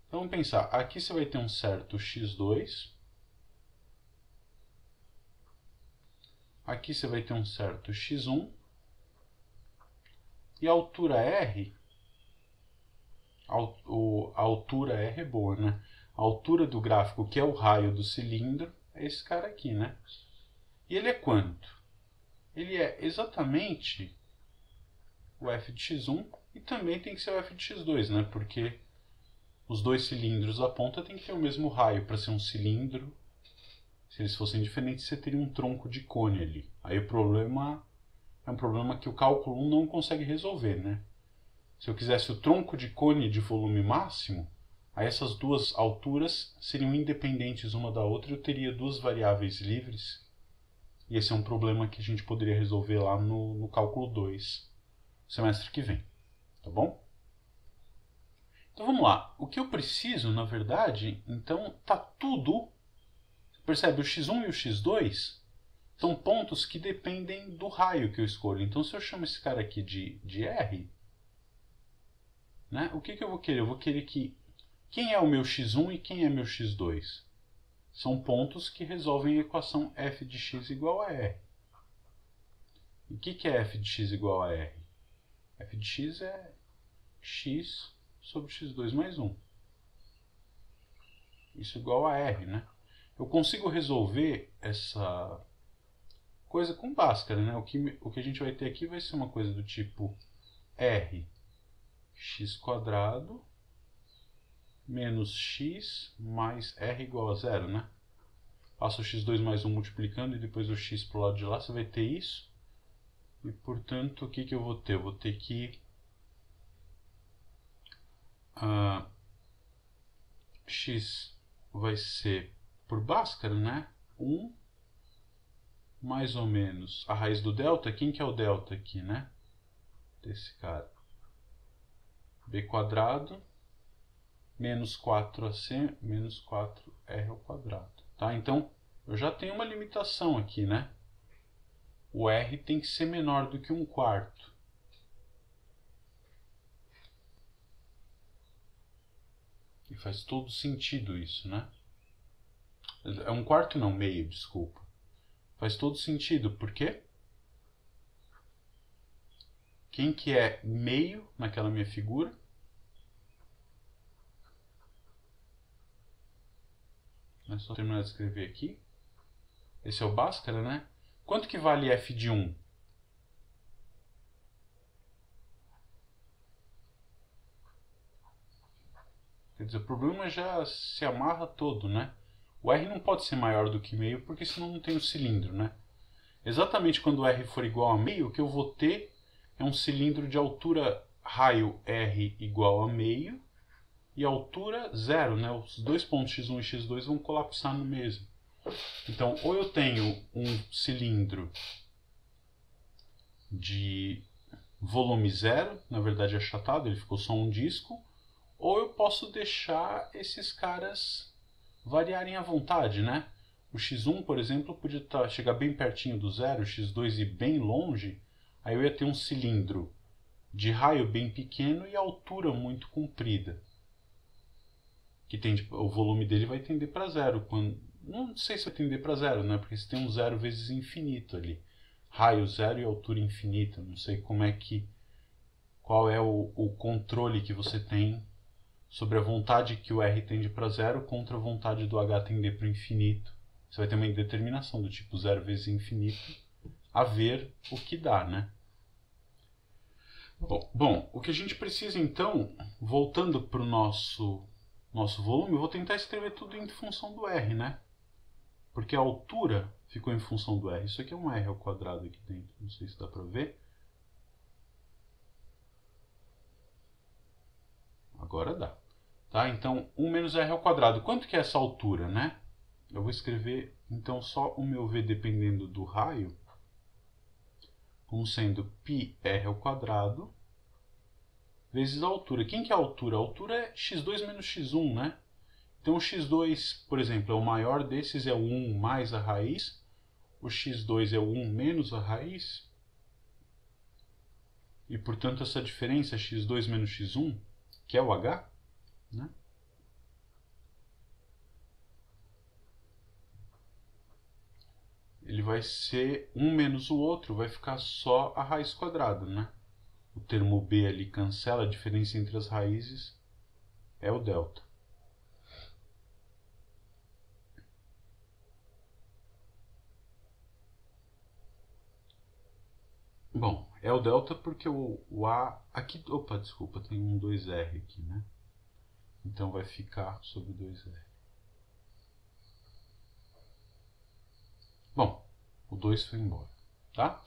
Então vamos pensar, aqui você vai ter um certo x2, aqui você vai ter um certo x1, e a altura R, a altura R é boa, né? A altura do gráfico, que é o raio do cilindro, é esse cara aqui, né? E ele é quanto? Ele é exatamente o f de x1 e também tem que ser o f de x2, né? Porque os dois cilindros da ponta tem que ter o mesmo raio para ser um cilindro. Se eles fossem diferentes, você teria um tronco de cone ali. Aí o problema é um problema que o cálculo 1 não consegue resolver, né? Se eu quisesse o tronco de cone de volume máximo, aí essas duas alturas seriam independentes uma da outra e eu teria duas variáveis livres. E esse é um problema que a gente poderia resolver lá no cálculo 2, semestre que vem. Tá bom? Então vamos lá. O que eu preciso, na verdade, então tá tudo... Percebe? O x1 e o x2 são pontos que dependem do raio que eu escolho. Então se eu chamo esse cara aqui de R, né, o que eu vou querer? Eu vou querer que... Quem é o meu x1 e quem é meu x2? São pontos que resolvem a equação f de x igual a R. E o que é f de x igual a R? F de x é x sobre x2 mais 1. Isso igual a R, né? Eu consigo resolver essa coisa com Bhaskara, né? O que a gente vai ter aqui vai ser uma coisa do tipo R x quadrado menos x mais R igual a 0, né? Passa o x2 mais 1 multiplicando e depois o x para o lado de lá, você vai ter isso. E, portanto, o que eu vou ter? Eu vou ter que... x vai ser, por Bhaskara, né? 1 mais ou menos a raiz do delta. Quem que é o delta aqui, né? Desse cara. B quadrado menos 4ac menos 4r ao quadrado. Tá? Então, eu já tenho uma limitação aqui, né? O r tem que ser menor do que 1/4. E faz todo sentido isso, né? É 1/4 não, meio, desculpa. Faz todo sentido, por quê? Quem que é meio naquela minha figura? É só terminar de escrever aqui. Esse é o Bhaskara, né? Quanto que vale f de 1? Quer dizer, o problema já se amarra todo, né? O R não pode ser maior do que meio, porque senão não tem o cilindro, né? Exatamente quando o R for igual a meio, o que eu vou ter é um cilindro de altura raio R igual a meio e altura 0, né? Os dois pontos x1 e x2 vão colapsar no mesmo. Então, ou eu tenho um cilindro de volume 0, na verdade achatado, ele ficou só um disco, ou eu posso deixar esses caras variarem à vontade, né? O x1, por exemplo, podia chegar bem pertinho do zero, o x2 ir bem longe, aí eu ia ter um cilindro de raio bem pequeno e altura muito comprida. Que o volume dele vai tender para zero. Não sei se vai tender para zero, né? Porque você tem um zero vezes infinito ali. Raio zero e altura infinita. Não sei qual é o controle que você tem sobre a vontade que o R tende para zero contra a vontade do H tender para o infinito. Você vai ter uma indeterminação do tipo zero vezes infinito, a ver o que dá, né? Bom, o que a gente precisa então, voltando para o nosso volume, eu vou tentar escrever tudo em função do R, né? Porque a altura ficou em função do R. Isso aqui é um R ao quadrado aqui dentro, não sei se dá para ver. Agora dá. Tá? Então, 1 menos R ao quadrado. Quanto que é essa altura, né? Eu vou escrever, então, só o meu V dependendo do raio. como sendo πr ao quadrado vezes a altura. Quem que é a altura? A altura é x2 menos x1, né? Então o x2, por exemplo, é o maior desses, é o 1 mais a raiz. O x2 é o 1 menos a raiz. E, portanto, essa diferença x2 menos x1, que é o h, né? Ele vai ser 1 menos o outro, vai ficar só a raiz quadrada, né? O termo b ali cancela, a diferença entre as raízes é o delta. Bom, é o delta porque o a aqui, opa, desculpa, tem um 2r aqui, né? Então vai ficar sobre 2r. Bom, o 2 foi embora, tá?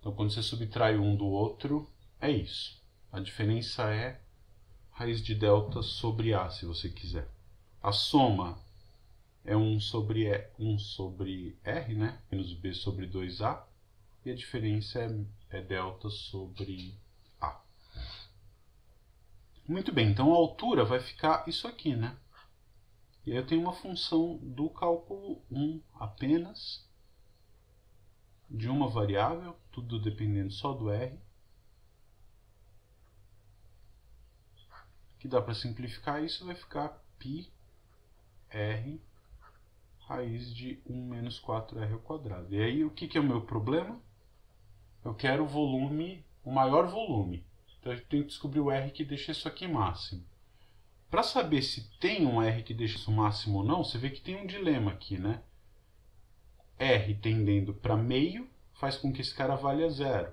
Então quando você subtrai um do outro, é isso. A diferença é raiz de delta sobre a, se você quiser. A soma é 1 sobre r, né? Menos b sobre 2a. E a diferença é delta sobre a. Muito bem, então a altura vai ficar isso aqui, né? E aí eu tenho uma função do cálculo 1 apenas, de uma variável, tudo dependendo só do r, que dá para simplificar isso, vai ficar πr raiz de 1 menos 4r ao quadrado. E aí o que é o meu problema? Eu quero o volume, o maior volume. Então eu tenho que descobrir o r que deixa isso aqui máximo. Para saber se tem um r que deixa isso máximo ou não, você vê que tem um dilema aqui, né? R tendendo para meio faz com que esse cara valha 0.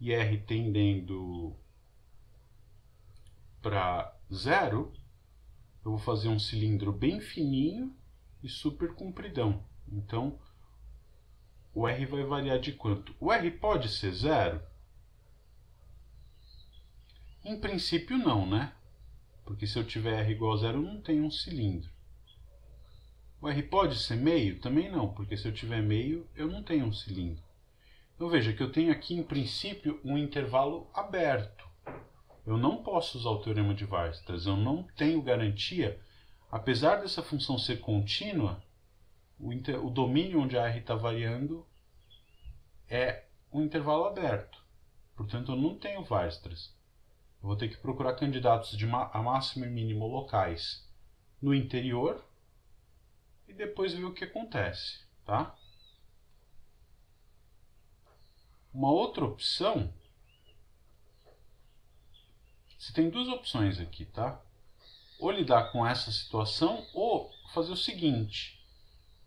E R tendendo para 0, eu vou fazer um cilindro bem fininho e super compridão. Então, o R vai variar de quanto? O R pode ser 0? Em princípio não, né? Porque se eu tiver R igual a 0, eu não tenho um cilindro. O R pode ser meio? Também não, porque se eu tiver meio, eu não tenho um cilindro. Então veja que eu tenho aqui, em princípio, um intervalo aberto. Eu não posso usar o teorema de Weierstrass, eu não tenho garantia, apesar dessa função ser contínua, o domínio onde a R está variando é um intervalo aberto. Portanto, eu não tenho Weierstrass. Eu vou ter que procurar candidatos a máximo e mínimo locais no interior e depois ver o que acontece, tá? Uma outra opção, você tem duas opções aqui, tá? Ou lidar com essa situação ou fazer o seguinte,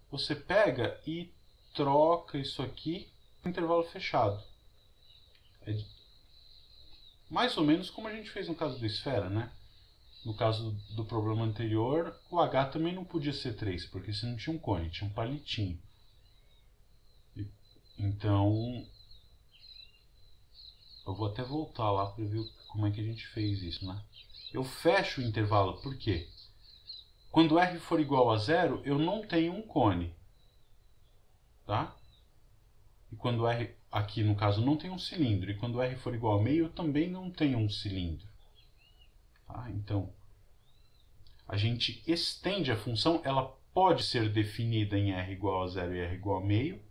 você pega e troca isso aqui no intervalo fechado. É mais ou menos como a gente fez no caso da esfera, né? No caso do problema anterior, o H também não podia ser 3, porque você não tinha um cone, tinha um palitinho. Então, eu vou até voltar lá para ver como é que a gente fez isso, né? Eu fecho o intervalo, por quê? Quando R for igual a 0, eu não tenho um cone, tá? E quando R, aqui no caso, não tem um cilindro. E quando R for igual a meio, eu também não tenho um cilindro. Tá? Então, a gente estende a função, ela pode ser definida em R igual a 0 e R igual a meio?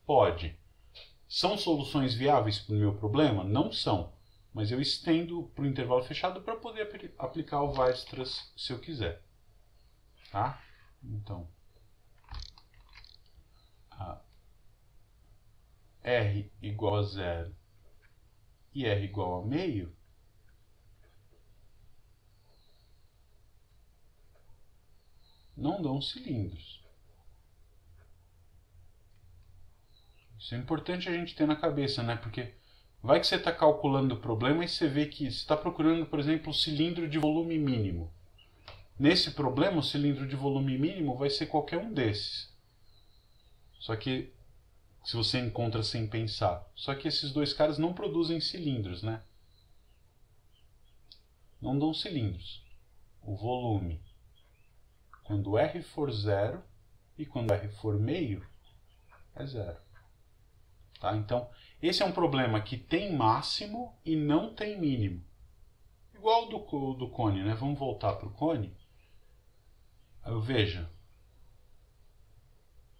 Pode. São soluções viáveis para o meu problema? Não são. Mas eu estendo para o intervalo fechado para poder aplicar o Weierstrass se eu quiser. Tá? Então, R igual a 0 e R igual a meio, não dão cilindros. Isso é importante a gente ter na cabeça, né? Porque vai que você está calculando o problema e você vê que você está procurando, por exemplo, o cilindro de volume mínimo. Nesse problema, o cilindro de volume mínimo vai ser qualquer um desses. Só que, se você encontra sem pensar, só que esses dois caras não produzem cilindros, né? Não dão cilindros. O volume, quando R for 0 e quando R for meio, é 0. Tá? Então, Esse é um problema que tem máximo e não tem mínimo. Igual do cone, né? Vamos voltar para o cone. Veja,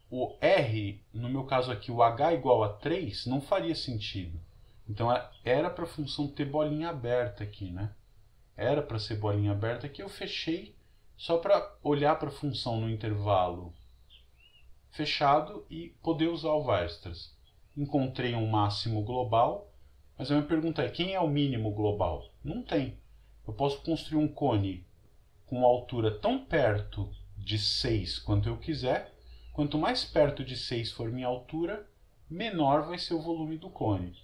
o R, no meu caso aqui, o H igual a 3, não faria sentido. Então era para a função ter bolinha aberta aqui, né? Era para ser bolinha aberta aqui, eu fechei só para olhar para a função no intervalo fechado e poder usar o Weierstrass. Encontrei um máximo global, mas a minha pergunta é, quem é o mínimo global? Não tem. Eu posso construir um cone com uma altura tão perto de 6 quanto eu quiser. Quanto mais perto de 6 for minha altura, menor vai ser o volume do cone.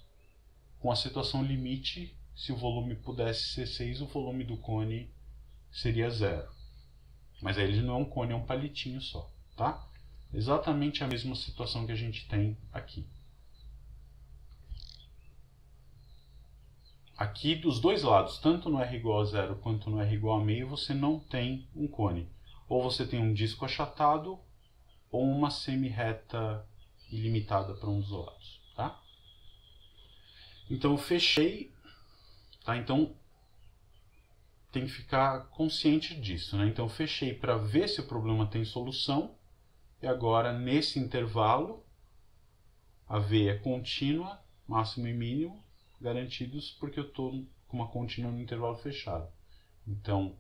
Com a situação limite, se o volume pudesse ser 6, o volume do cone seria 0. Mas aí ele não é um cone, é um palitinho só, tá? Exatamente a mesma situação que a gente tem aqui. Aqui dos dois lados, tanto no R igual a 0 quanto no R igual a meio, você não tem um cone. Ou você tem um disco achatado, ou uma semi-reta ilimitada para um dos lados, tá? Então eu fechei, tá? Então tem que ficar consciente disso, né? Então eu fechei para ver se o problema tem solução. E agora, nesse intervalo, a V é contínua, máximo e mínimo, garantidos porque eu estou com uma contínua no intervalo fechado. Então,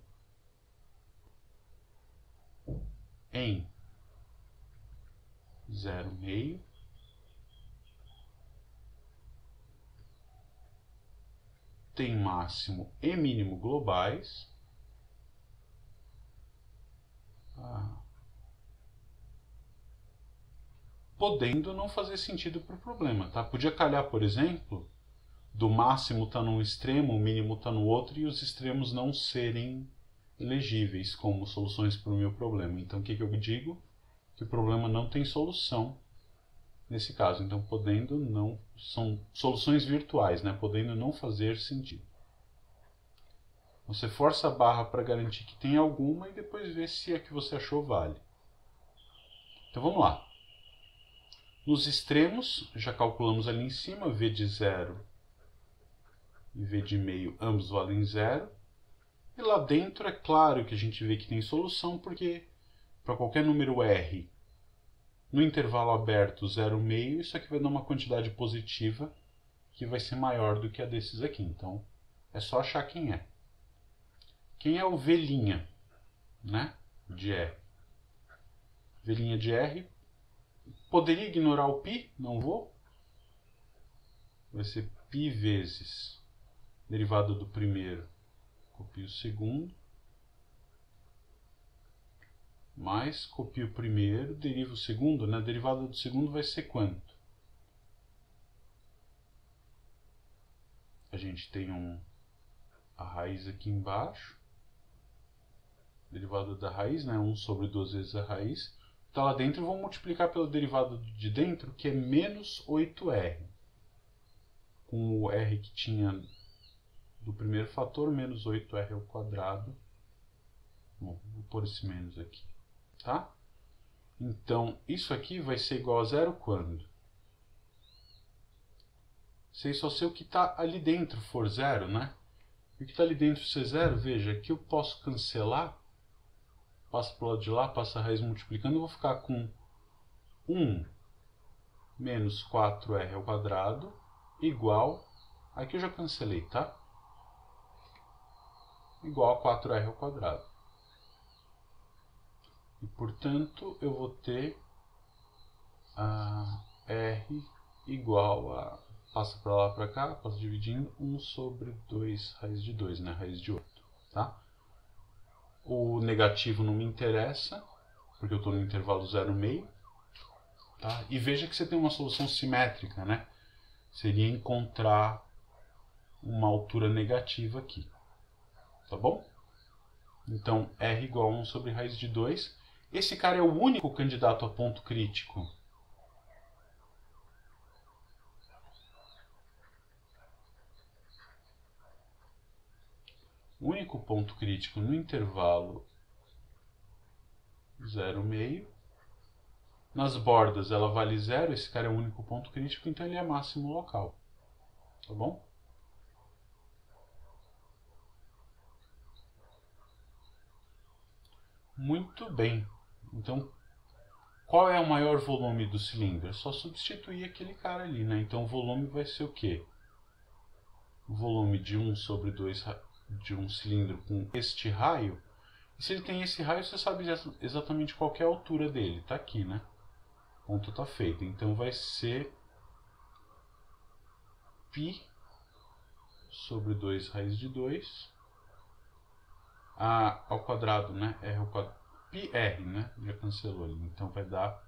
em 0,5 tem máximo e mínimo globais. Podendo não fazer sentido para o problema, tá? Podia calhar, por exemplo, do máximo estar num extremo, o mínimo está no outro, e os extremos não serem elegíveis como soluções para o meu problema. Então, o que eu digo? Que o problema não tem solução nesse caso. Então, podendo não... São soluções virtuais, né? Podendo não fazer sentido. Você força a barra para garantir que tem alguma e depois vê se a que você achou vale. Então, vamos lá. Nos extremos, já calculamos ali em cima, V de 0 e V de meio, ambos valem 0. E lá dentro é claro que a gente vê que tem solução, porque para qualquer número R, no intervalo aberto 0,5, isso aqui vai dar uma quantidade positiva que vai ser maior do que a desses aqui. Então, é só achar quem é. Quem é o V', né, de R? V' de R. Poderia ignorar o π, não vou. Vai ser π vezes derivada do primeiro, copio o segundo, mais copio o primeiro, derivo o segundo, né? A derivada do segundo vai ser quanto? A gente tem a raiz aqui embaixo, derivada da raiz, né? 1 sobre 2 vezes a raiz. Está lá dentro, eu vou multiplicar pela derivada de dentro, que é menos 8R. Com o R que tinha do primeiro fator, menos 8R ao quadrado. Bom, vou pôr esse menos aqui, tá? Então, isso aqui vai ser igual a zero quando? Se só se o que está ali dentro for zero, né? E o que está ali dentro ser zero, veja, aqui eu posso cancelar. Passa para o lado de lá, passa a raiz multiplicando, eu vou ficar com 1 menos 4R ao quadrado igual, aqui eu já cancelei, tá? Igual a 4R ao quadrado. E, portanto, eu vou ter a R igual a, passa para lá para cá, passa dividindo, 1 sobre 2 raiz de 2, né? Raiz de 8, tá? O negativo não me interessa, porque eu estou no intervalo 0,5. Tá? E veja que você tem uma solução simétrica, né? Seria encontrar uma altura negativa aqui. Tá bom? Então, R igual a 1 sobre raiz de 2. Esse cara é o único candidato a ponto crítico. O único ponto crítico no intervalo 0,5. Nas bordas ela vale 0, esse cara é o único ponto crítico, então ele é máximo local. Tá bom? Muito bem. Então, qual é o maior volume do cilindro? É só substituir aquele cara ali, né? Então o volume vai ser o quê? O volume de 1 sobre 2 de um cilindro com este raio. E se ele tem esse raio, você sabe exatamente qual é a altura dele. Tá aqui, né? O ponto tá feito. Então vai ser π sobre 2 raiz de 2 ao quadrado, né? R ao quadrado. πr, né? Já cancelou ali. Então vai dar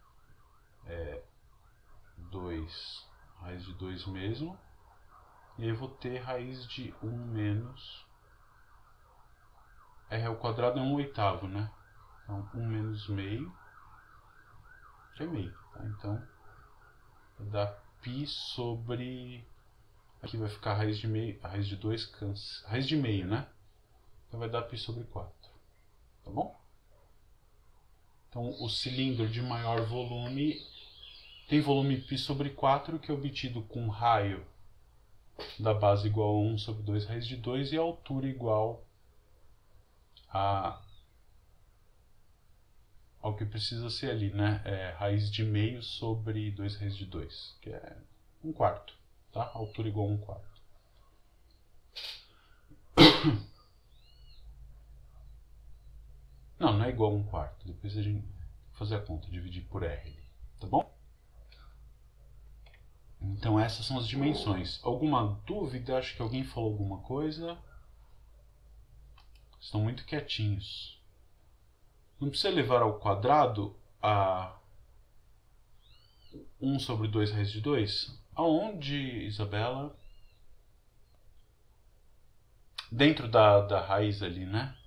2 raiz de 2 mesmo. E aí eu vou ter raiz de 1 menos R ao quadrado é 1/8, né? Então 1 menos meio, que é meio, tá? Então vai dar π sobre... Aqui vai ficar raiz de meio, raiz de 2 cansa, raiz de meio, né? Então vai dar π sobre 4, tá bom? Então o cilindro de maior volume tem volume π sobre 4, que é obtido com raio da base igual a 1 sobre 2 raiz de 2 e a altura igual ao que precisa ser ali, né? Raiz de meio sobre 2 raiz de 2, que é 1/4, tá? Altura igual a 1/4. Não é igual a 1/4. Depois a gente vai fazer a conta, dividir por R, tá bom? Então essas são as dimensões. Alguma dúvida? Acho que alguém falou alguma coisa. Estão muito quietinhos. Não precisa levar ao quadrado a 1 sobre 2 raiz de 2? Aonde, Isabela? Dentro da raiz ali, né?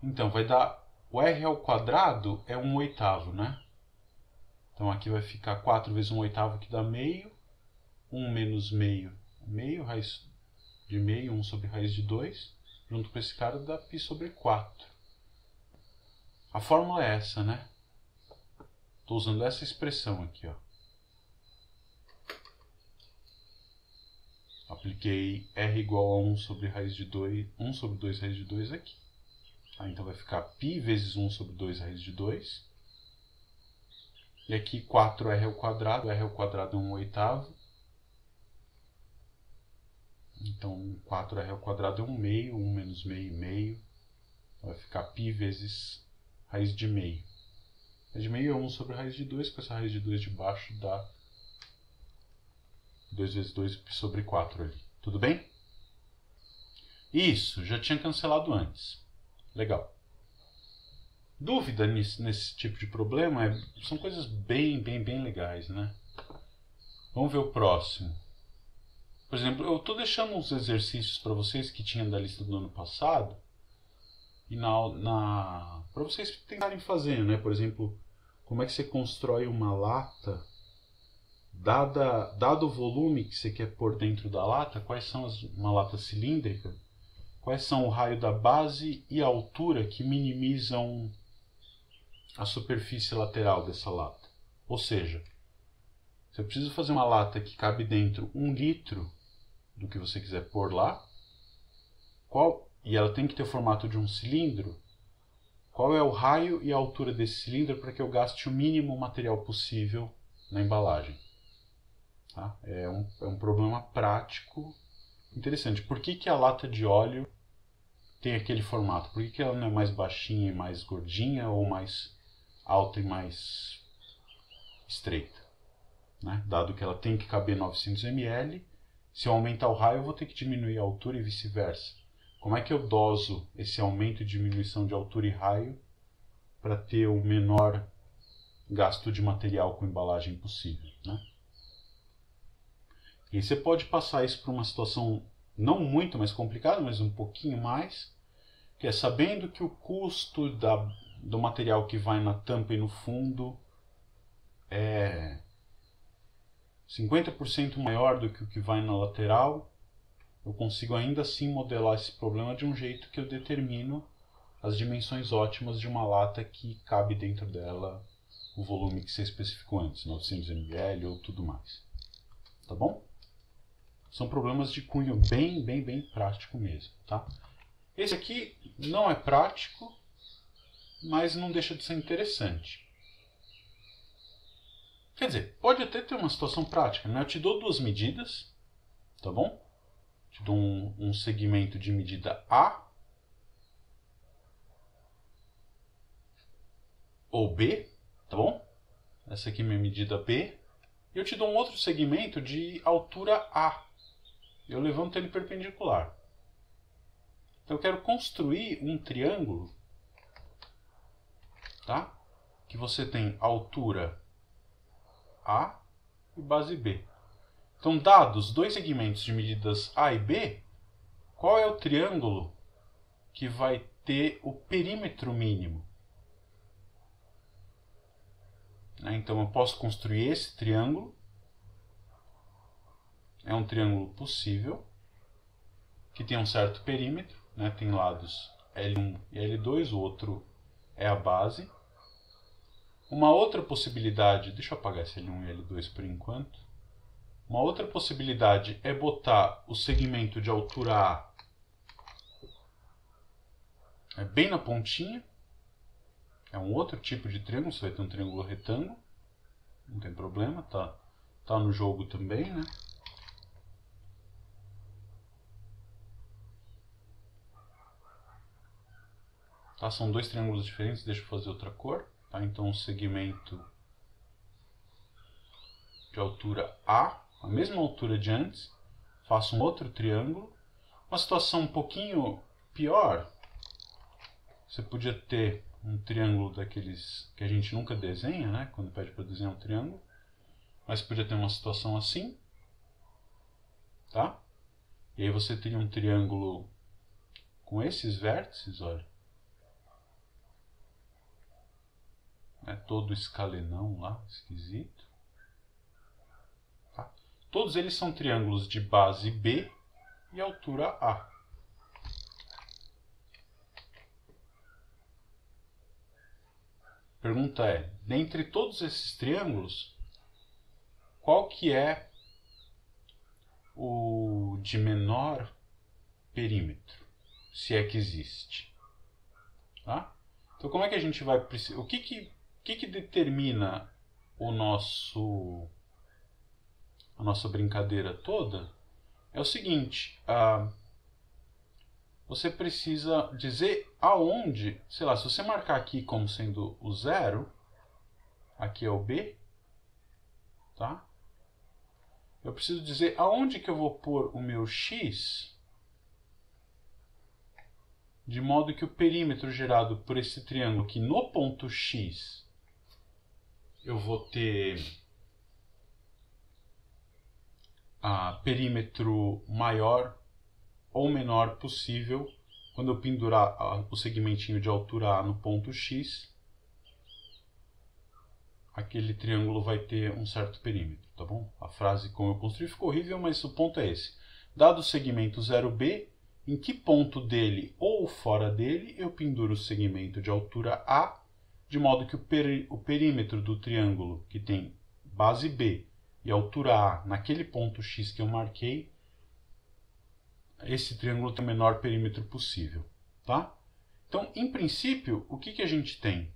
Então vai dar... O R ao quadrado é 1/8, né? Então aqui vai ficar 4 vezes 1/8, que dá meio. 1 menos meio, meio, raiz de meio, 1 sobre raiz de 2. Junto com esse cara dá π sobre 4. A fórmula é essa, né? Estou usando essa expressão aqui, ó. Apliquei R igual a 1 sobre raiz de 2, 1 sobre 2 raiz de 2 aqui. Então vai ficar π vezes 1 sobre 2 raiz de 2. E aqui 4R ao quadrado. R ao quadrado é 1/8. Então 4R ao quadrado é 1 meio. 1 menos meio, meio. Vai ficar π vezes raiz de meio. Raiz de meio é 1 sobre raiz de 2. Com essa raiz de 2 de baixo dá 2 vezes 2 π sobre 4 ali. Tudo bem? Isso, já tinha cancelado antes. Legal. Dúvida nesse tipo de problema são coisas bem legais, né? Vamos ver o próximo. Por exemplo, eu estou deixando uns exercícios para vocês que tinham da lista do ano passado e para vocês tentarem fazer, né? Por exemplo, como é que você constrói uma lata, dado o volume que você quer pôr dentro da lata, quais são uma lata cilíndrica, quais são o raio da base e a altura que minimizam a superfície lateral dessa lata. Ou seja, se eu preciso fazer uma lata que cabe dentro 1 litro do que você quiser pôr lá, e ela tem que ter o formato de um cilindro, qual é o raio e a altura desse cilindro para que eu gaste o mínimo material possível na embalagem? Tá? É um problema prático interessante. Por que a lata de óleo tem aquele formato? Por que ela não é mais baixinha e mais gordinha ou mais alta e mais estreita? Né? Dado que ela tem que caber 900 ml, se eu aumentar o raio eu vou ter que diminuir a altura e vice-versa. Como é que eu doso esse aumento e diminuição de altura e raio para ter o menor gasto de material com embalagem possível? Né? E aí você pode passar isso para uma situação não muito mais complicada, mas um pouquinho mais, que é sabendo que o custo do material que vai na tampa e no fundo é 50% maior do que o que vai na lateral, eu consigo ainda assim modelar esse problema de um jeito que eu determino as dimensões ótimas de uma lata que cabe dentro dela o volume que você especificou antes, 900 ml ou tudo mais. Tá bom? São problemas de cunho bem prático mesmo, tá? Esse aqui não é prático, mas não deixa de ser interessante. Quer dizer, pode até ter uma situação prática, né? Eu te dou duas medidas, tá bom? Te dou um segmento de medida A ou B, tá bom? Essa aqui é minha medida B. E eu te dou um outro segmento de altura A. Eu levanto ele perpendicular. Então eu quero construir um triângulo, tá? Que você tem altura A e base B. Então, dados dois segmentos de medidas A e B, qual é o triângulo que vai ter o perímetro mínimo? Então eu posso construir esse triângulo. É um triângulo possível, que tem um certo perímetro, né? Tem lados L1 e L2, o outro é a base. Uma outra possibilidade, deixa eu apagar esse L1 e L2 por enquanto. Uma outra possibilidade é botar o segmento de altura A bem na pontinha. É um outro tipo de triângulo, você vai ter um triângulo retângulo. Não tem problema, tá no jogo também, né? Tá, são dois triângulos diferentes, deixa eu fazer outra cor. Tá? Então, um segmento de altura A mesma altura de antes, faço um outro triângulo. Uma situação um pouquinho pior, você podia ter um triângulo daqueles que a gente nunca desenha, né? Quando pede para desenhar um triângulo. Mas podia ter uma situação assim, tá? E aí você teria um triângulo com esses vértices, olha. É todo escalenão lá, esquisito. Tá? Todos eles são triângulos de base B e altura A. Pergunta é, dentre todos esses triângulos, qual que é o de menor perímetro, se é que existe? Tá? Então como é que a gente vai precisar? O que determina a nossa brincadeira toda? É o seguinte, você precisa dizer aonde, sei lá, se você marcar aqui como sendo o 0, aqui é o B, tá? Eu preciso dizer aonde que eu vou pôr o meu x, de modo que o perímetro gerado por esse triângulo aqui no ponto x, eu vou ter perímetro maior ou menor possível quando eu pendurar o segmentinho de altura A no ponto x, aquele triângulo vai ter um certo perímetro, tá bom? A frase como eu construí ficou horrível, mas o ponto é esse. Dado o segmento 0B, em que ponto dele ou fora dele eu penduro o segmento de altura A, de modo que o perímetro do triângulo que tem base B e altura A naquele ponto x que eu marquei, esse triângulo tem o menor perímetro possível, tá? Então, em princípio, o que a gente tem?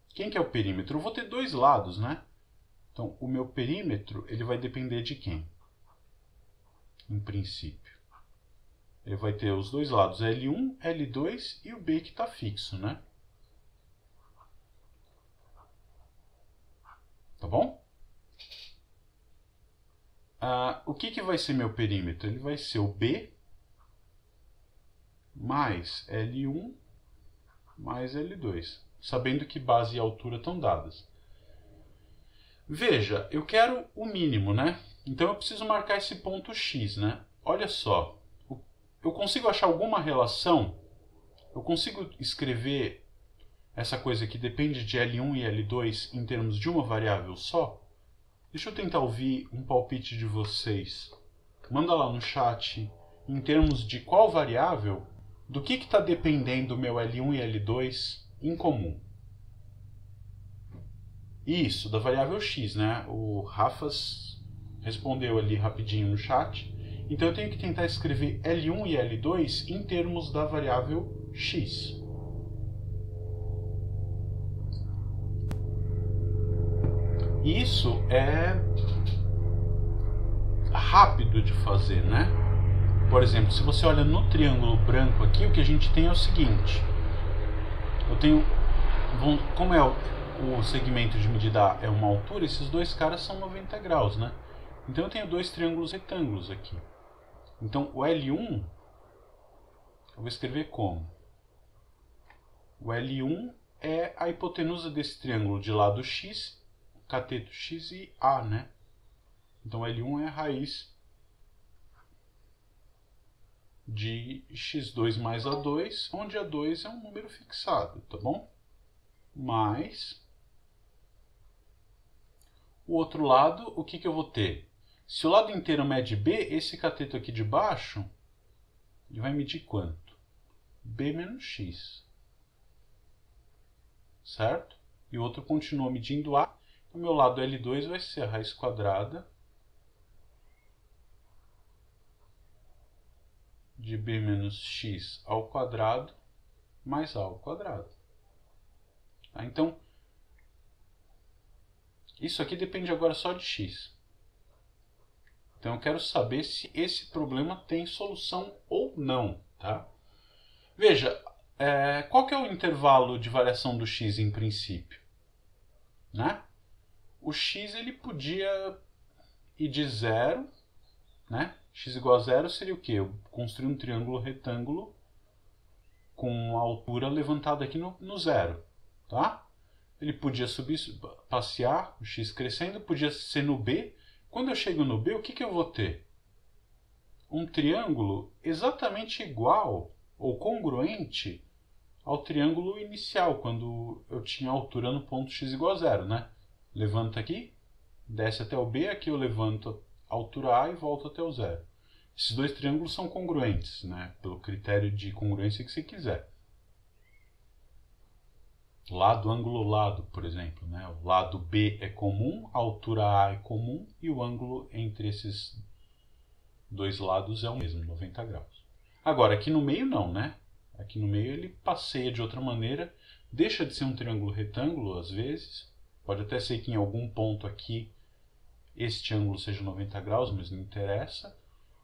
Quem que é o perímetro? Eu vou ter dois lados, né? Então, o meu perímetro, ele vai depender de quem? Em princípio. Ele vai ter os dois lados, L1, L2 e o B que está fixo, né? Tá bom? O que vai ser meu perímetro? Ele vai ser o B mais L1 mais L2, sabendo que base e altura estão dadas. Veja, eu quero o mínimo, né? Então eu preciso marcar esse ponto x, né? Olha só, eu consigo achar alguma relação? Eu consigo escrever essa coisa que depende de L1 e L2 em termos de uma variável só? Deixa eu tentar ouvir um palpite de vocês. Manda lá no chat, em termos de qual variável, do que está dependendo o meu L1 e L2 em comum? Isso, da variável x, né? O Rafas respondeu ali rapidinho no chat. Então eu tenho que tentar escrever L1 e L2 em termos da variável x. Isso é rápido de fazer, né? Por exemplo, se você olha no triângulo branco aqui, o que a gente tem é o seguinte. Eu tenho, como é o segmento de medida A é uma altura, esses dois caras são 90 graus, né? Então eu tenho dois triângulos retângulos aqui. Então o L1, eu vou escrever como? O L1 é a hipotenusa desse triângulo de lado x, cateto x e A, né? Então L1 é a raiz de x2 mais A2, onde A2 é um número fixado, tá bom? Mais o outro lado, o que eu vou ter? Se o lado inteiro mede B, esse cateto aqui de baixo, ele vai medir quanto? B menos x. Certo? E o outro continua medindo A. O meu lado L2 vai ser a raiz quadrada de B menos x ao quadrado mais A ao quadrado. Tá? Então, isso aqui depende agora só de x. Então eu quero saber se esse problema tem solução ou não. Tá? Veja, qual que é o intervalo de variação do x em princípio? Né? O x ele podia ir de zero, né? X igual a zero seria o quê? Eu construir um triângulo retângulo com a altura levantada aqui no zero. Tá? Ele podia subir, passear, o x crescendo, podia ser no B. Quando eu chego no B, o que eu vou ter? Um triângulo exatamente igual ou congruente ao triângulo inicial, quando eu tinha altura no ponto x igual a zero, né? Levanta aqui, desce até o B, aqui eu levanto a altura A e volto até o zero. Esses dois triângulos são congruentes, né? Pelo critério de congruência que você quiser. Lado, ângulo, lado, por exemplo. Né? O lado B é comum, a altura A é comum e o ângulo entre esses dois lados é o mesmo, 90 graus. Agora, aqui no meio não, né? Aqui no meio ele passeia de outra maneira, deixa de ser um triângulo retângulo às vezes. Pode até ser que em algum ponto aqui este ângulo seja 90 graus, mas não interessa.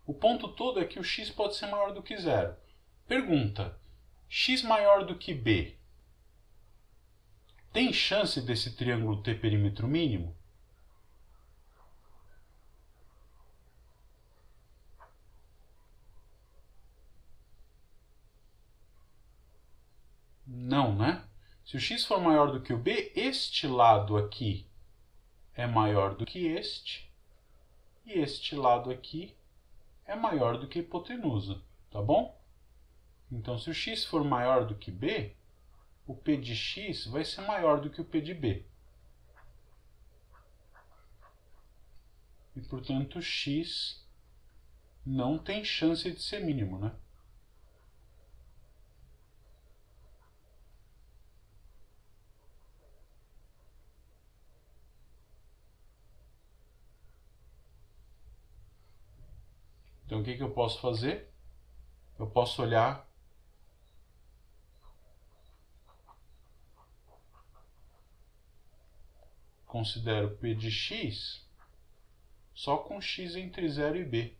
O ponto todo é que o x pode ser maior do que zero. Pergunta, x maior do que b, tem chance desse triângulo ter perímetro mínimo? Não, né? Se o x for maior do que o b, este lado aqui é maior do que este, e este lado aqui é maior do que a hipotenusa, tá bom? Então, se o x for maior do que b, o P de x vai ser maior do que o P de b. E, portanto, x não tem chance de ser mínimo, né? Então, o que eu posso fazer? Eu posso olhar considero P de x só com x entre 0 e b.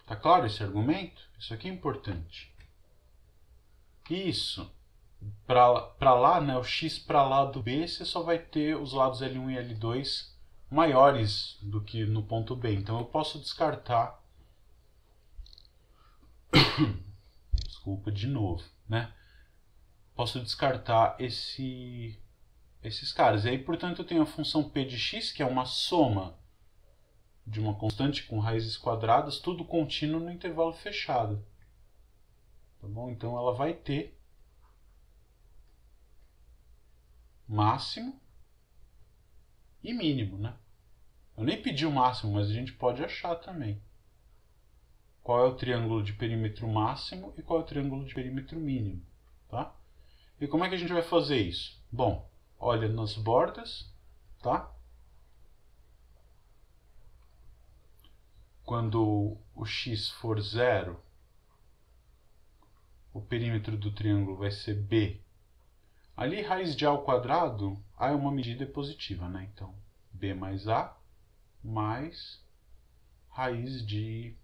Tá claro esse argumento? Isso aqui é importante. Isso. Para lá, né, o x para lá do b, você só vai ter os lados L1 e L2 maiores do que no ponto B. Então eu posso descartar... Desculpa, de novo, né? Posso descartar esses caras. E aí, portanto, eu tenho a função P de x, que é uma soma de uma constante com raízes quadradas, tudo contínuo no intervalo fechado. Tá bom? Então ela vai ter máximo e mínimo, né? Eu nem pedi o máximo, mas a gente pode achar também. Qual é o triângulo de perímetro máximo e qual é o triângulo de perímetro mínimo, tá? E como é que a gente vai fazer isso? Bom, olha nas bordas, tá? Quando o x for 0, o perímetro do triângulo vai ser B. Ali, raiz de A ao quadrado, A é uma medida positiva, né? Então, B mais A mais raiz de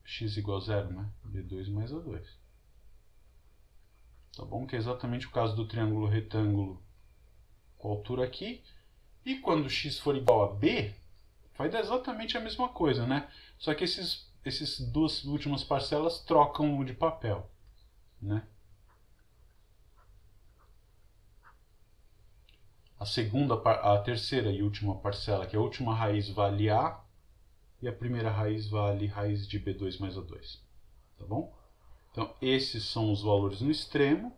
x igual a 0, né? B2 mais A2. Tá bom? Que é exatamente o caso do triângulo retângulo com a altura aqui. E quando x for igual a B, vai dar exatamente a mesma coisa, né? Só que essas duas últimas parcelas trocam de papel, né? A terceira e última parcela, que é a última raiz, vale A, e a primeira raiz vale raiz de B2 mais A2. Tá bom? Então, esses são os valores no extremo.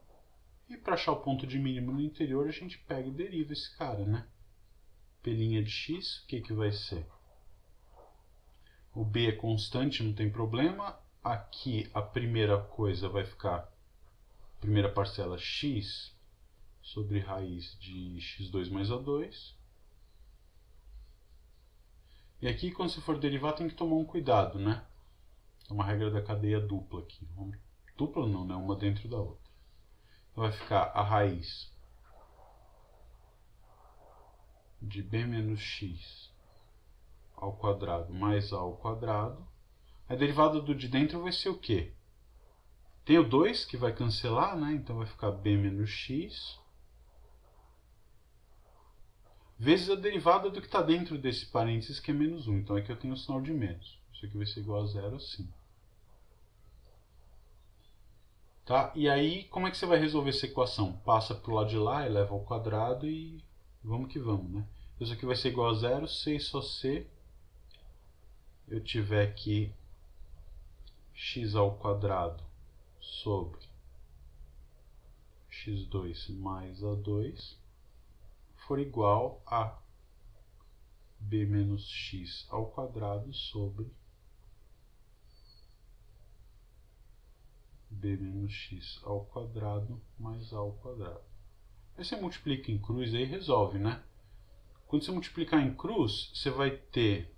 E para achar o ponto de mínimo no interior, a gente pega e deriva esse cara, né? P' de x, o que vai ser? O B é constante, não tem problema. Aqui a primeira coisa vai ficar, primeira parcela, x sobre raiz de x2 mais A2. E aqui, quando você for derivar, tem que tomar um cuidado, né? É uma regra da cadeia dupla aqui. Dupla não, né? Uma dentro da outra. Então vai ficar a raiz de b menos x ao quadrado mais a ao quadrado. A derivada do de dentro vai ser o quê? Tem o 2 que vai cancelar, né? Então vai ficar b menos x vezes a derivada do que está dentro desse parênteses, que é menos 1. Então aqui eu tenho o sinal de menos. Isso aqui vai ser igual a 0 assim. Tá? E aí, como é que você vai resolver essa equação? Passa para o lado de lá, eleva ao quadrado e vamos que vamos, né? Isso aqui vai ser igual a 0 se e só se eu tiver aqui x ao quadrado sobre x2 mais a2 for igual a b menos x ao quadrado sobre b menos x ao quadrado mais a ao quadrado. Aí você multiplica em cruz e resolve, né? Quando você multiplicar em cruz, você vai ter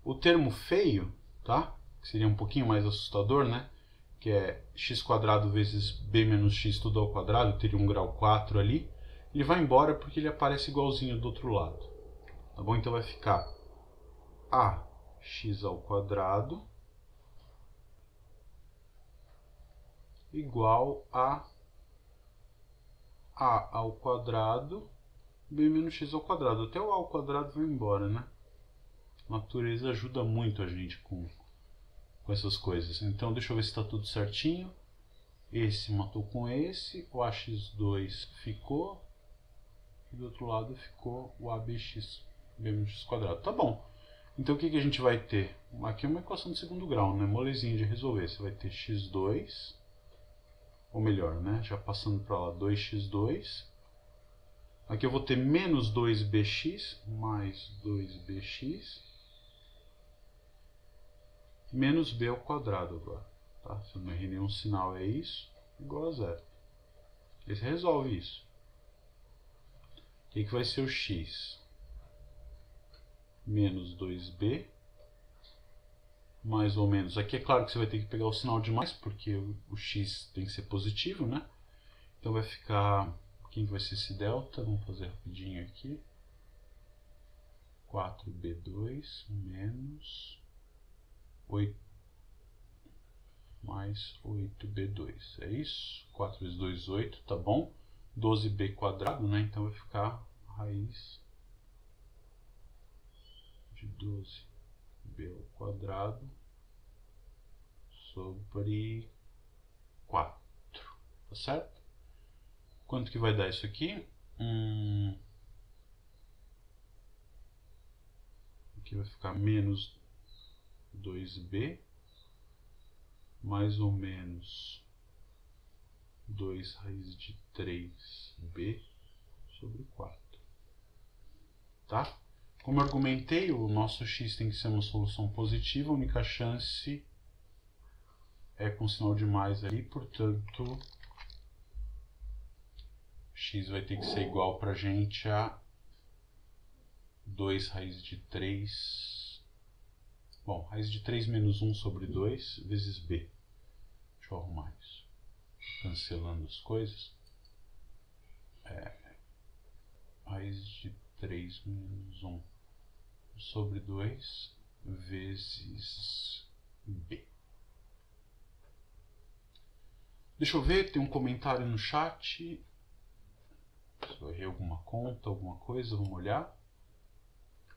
o termo feio, tá? Que seria um pouquinho mais assustador, né? Que é x² vezes b menos x tudo ao quadrado, teria um grau 4 ali. Ele vai embora porque ele aparece igualzinho do outro lado. Tá bom? Então vai ficar ax ao quadrado igual a ao quadrado b menos x ao quadrado. Até o a ao quadrado vai embora, né? A natureza ajuda muito a gente com essas coisas. Então deixa eu ver se está tudo certinho. Esse matou com esse, o ax2 ficou, e do outro lado ficou o abx, b menos x². Tá bom. Então o que a gente vai ter? Aqui é uma equação de segundo grau, né? Molezinha de resolver. Você vai ter x2, ou melhor, né? Já passando para lá, 2x2. Aqui eu vou ter menos 2bx, mais 2bx, menos b ao quadrado agora. Tá? Se eu não errei nenhum sinal, é isso, igual a 0. Aí você resolve isso. O que vai ser o x? Menos 2b, mais ou menos. Aqui é claro que você vai ter que pegar o sinal de mais, porque o x tem que ser positivo, né? Então vai ficar... Quem vai ser esse delta? Vamos fazer rapidinho aqui. 4b2 menos 8 mais 8b2. É isso? 4 vezes 2, 8, tá bom? 12b², né? Então vai ficar a raiz de 12b ao quadrado sobre 4. Tá certo? Quanto que vai dar isso aqui? Aqui vai ficar menos 2b, mais ou menos 2 raiz de 3b sobre 4. Tá? Como eu argumentei, o nosso x tem que ser uma solução positiva, a única chance é com sinal de mais ali, portanto, x vai ter que ser igual para a gente a 2 raiz de 3. Bom, raiz de 3 menos 1 sobre 2 vezes b. Deixa eu arrumar isso. Cancelando as coisas. Raiz de 3 menos 1 sobre 2 vezes b. Deixa eu ver, tem um comentário no chat. Se eu errei alguma conta, alguma coisa, vamos olhar.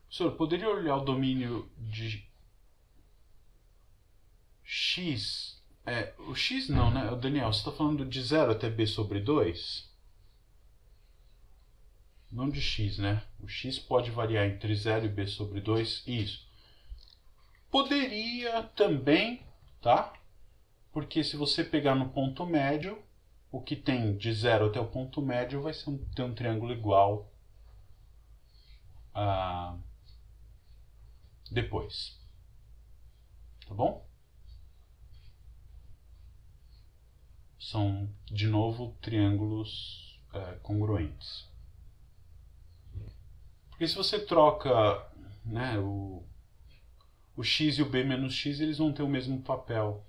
Professor, poderia olhar o domínio de x? O x não, né? Daniel, você está falando de 0 até b sobre 2? Não de x, né? O x pode variar entre 0 e b sobre 2. Isso. Poderia também, tá? Porque se você pegar no ponto médio, o que tem de 0 até o ponto médio vai ter um triângulo igual depois. Tá bom? São, de novo, triângulos congruentes. Porque se você troca, né, o x e o b menos x, eles vão ter o mesmo papel.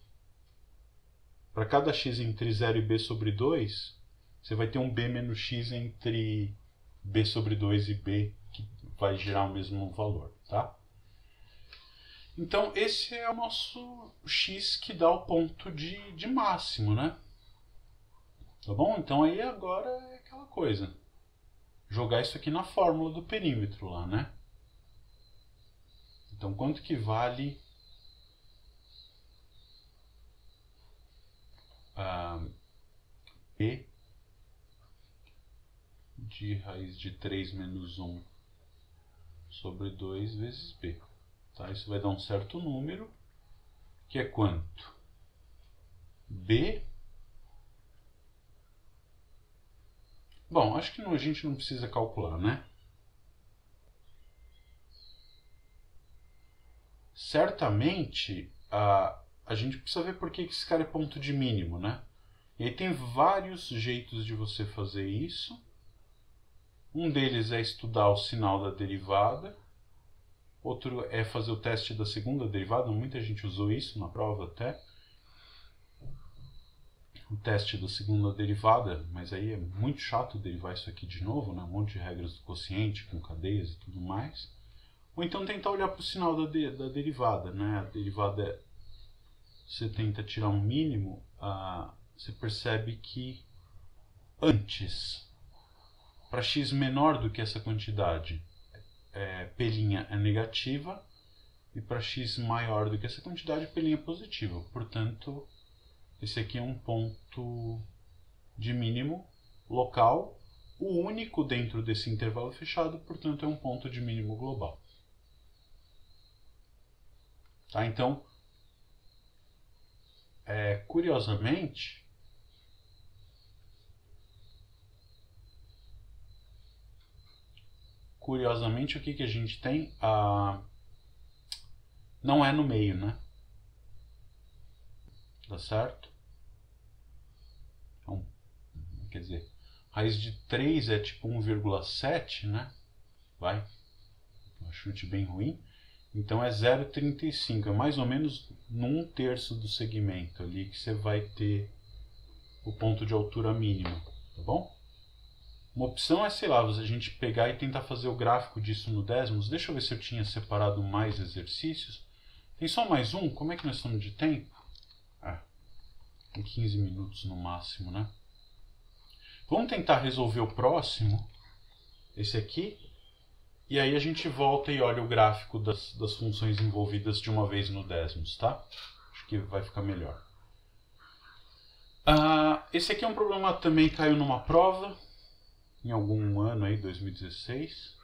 Para cada x entre 0 e b sobre 2, você vai ter um b menos x entre b sobre 2 e b, que vai gerar o mesmo valor, tá? Então, esse é o nosso x que dá o ponto de máximo, né? Tá bom? Então, aí agora é aquela coisa. Jogar isso aqui na fórmula do perímetro lá, né? Então, quanto que vale b de raiz de 3 menos 1 sobre 2 vezes b? Tá? Isso vai dar um certo número, que é quanto? b. Bom, acho que a gente não precisa calcular, né? Certamente, a gente precisa ver por que esse cara é ponto de mínimo, né? E aí tem vários jeitos de você fazer isso. Um deles é estudar o sinal da derivada. Outro é fazer o teste da segunda derivada. Muita gente usou isso na prova até. O teste da segunda derivada, mas aí é muito chato derivar isso aqui de novo, né? Um monte de regras do quociente com cadeias e tudo mais. Ou então tentar olhar para o sinal da derivada, né? A derivada, você tenta tirar um mínimo, você percebe que antes, para x menor do que essa quantidade, P' é negativa, e para x maior do que essa quantidade, P' é positiva. Portanto, esse aqui é um ponto de mínimo local, o único dentro desse intervalo fechado, portanto é um ponto de mínimo global. Tá? Então, curiosamente, o que a gente tem? Não é no meio, né? Tá certo? Então, quer dizer, raiz de 3 é tipo 1,7, né? Vai. Um chute bem ruim. Então é 0,35. É mais ou menos num terço do segmento ali que você vai ter o ponto de altura mínimo. Tá bom? Uma opção é, sei lá, a gente pegar e tentar fazer o gráfico disso no Desmos. Deixa eu ver se eu tinha separado mais exercícios. Tem só mais um? Como é que nós estamos de tempo? Tem 15 minutos no máximo, né? Vamos tentar resolver o próximo, esse aqui, e aí a gente volta e olha o gráfico das funções envolvidas de uma vez no Desmos, tá? Acho que vai ficar melhor. Esse aqui é um problema que também caiu numa prova, em algum ano aí, 2016.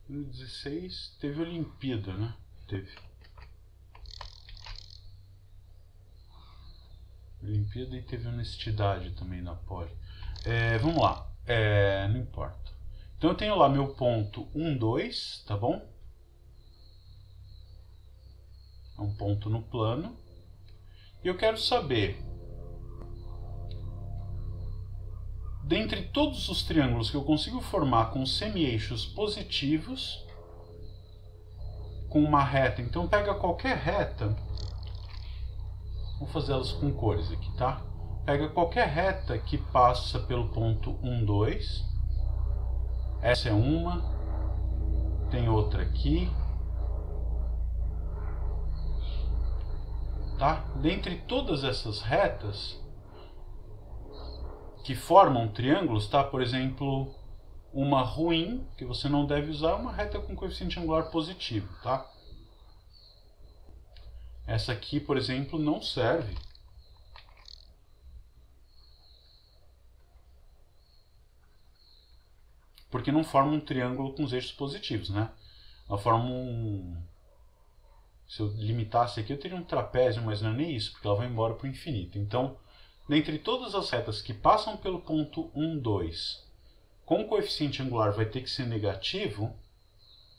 Em 2016 teve Olimpíada, né? Teve. Olimpíada e teve honestidade também na Poli. Vamos lá. Não importa. Então eu tenho lá meu ponto 1, 2, tá bom? é um ponto no plano. E eu quero saber, dentre todos os triângulos que eu consigo formar com semi-eixos positivos, com uma reta, então pega qualquer reta, vou fazer elas com cores aqui, tá? Pega qualquer reta que passa pelo ponto 1, 2. Essa é uma, tem outra aqui, tá? Dentre todas essas retas que formam triângulos, tá? Por exemplo, uma ruim, que você não deve usar, é uma reta com coeficiente angular positivo, tá? Essa aqui, por exemplo, não serve. Porque não forma um triângulo com os eixos positivos, né? Ela forma um... Se eu limitasse aqui, eu teria um trapézio, mas não é nem isso, porque ela vai embora para o infinito. Então, dentre todas as retas que passam pelo ponto 1, 2, com o coeficiente angular vai ter que ser negativo,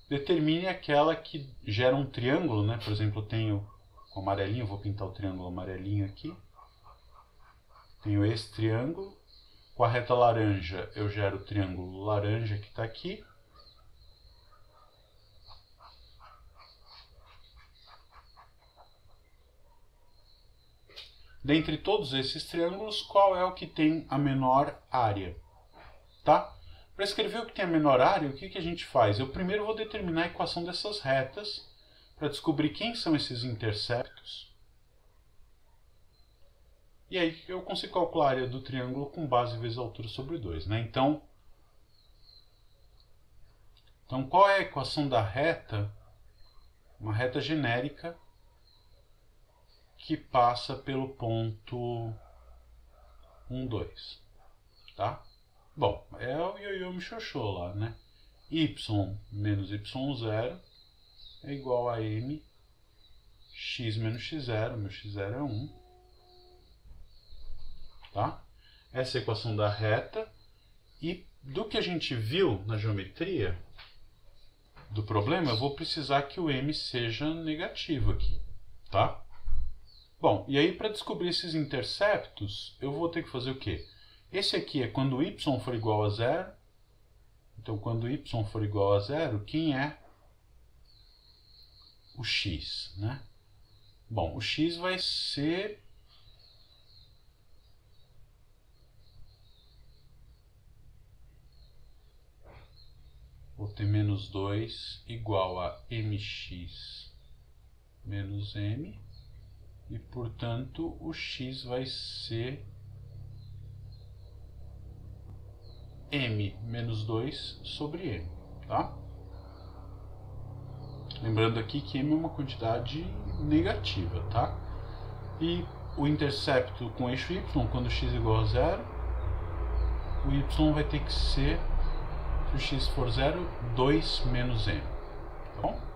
determine aquela que gera um triângulo, né? Por exemplo, eu tenho o amarelinho, vou pintar o triângulo amarelinho aqui. Tenho esse triângulo. Com a reta laranja, eu gero o triângulo laranja que está aqui. Dentre todos esses triângulos, qual é o que tem a menor área? Tá? Para escrever o que tem a menor área, o que a gente faz? Eu primeiro vou determinar a equação dessas retas para descobrir quem são esses interceptos. E aí eu consigo calcular a área do triângulo com base vezes a altura sobre 2. Né? Então, qual é a equação da reta? Uma reta genérica que passa pelo ponto 1, 2. Tá? Bom, é o ioiô michiochô lá, né? Y menos y0 é igual a m x menos x0, meu x0 é 1. Tá? Essa é a equação da reta. E do que a gente viu na geometria do problema, eu vou precisar que o m seja negativo aqui. Tá? Bom, e aí para descobrir esses interceptos, eu vou ter que fazer o quê? Esse aqui é quando y for igual a 0. Então, quando y for igual a 0, quem é o x, né? Bom, o x vai ser... Vou ter menos 2 igual a mx menos m. E, portanto, o x vai ser m menos 2 sobre m, tá? Lembrando aqui que m é uma quantidade negativa, tá? E o intercepto com eixo y, quando x é igual a 0, o y vai ter que ser, se o x for 0, 2 menos m, tá bom?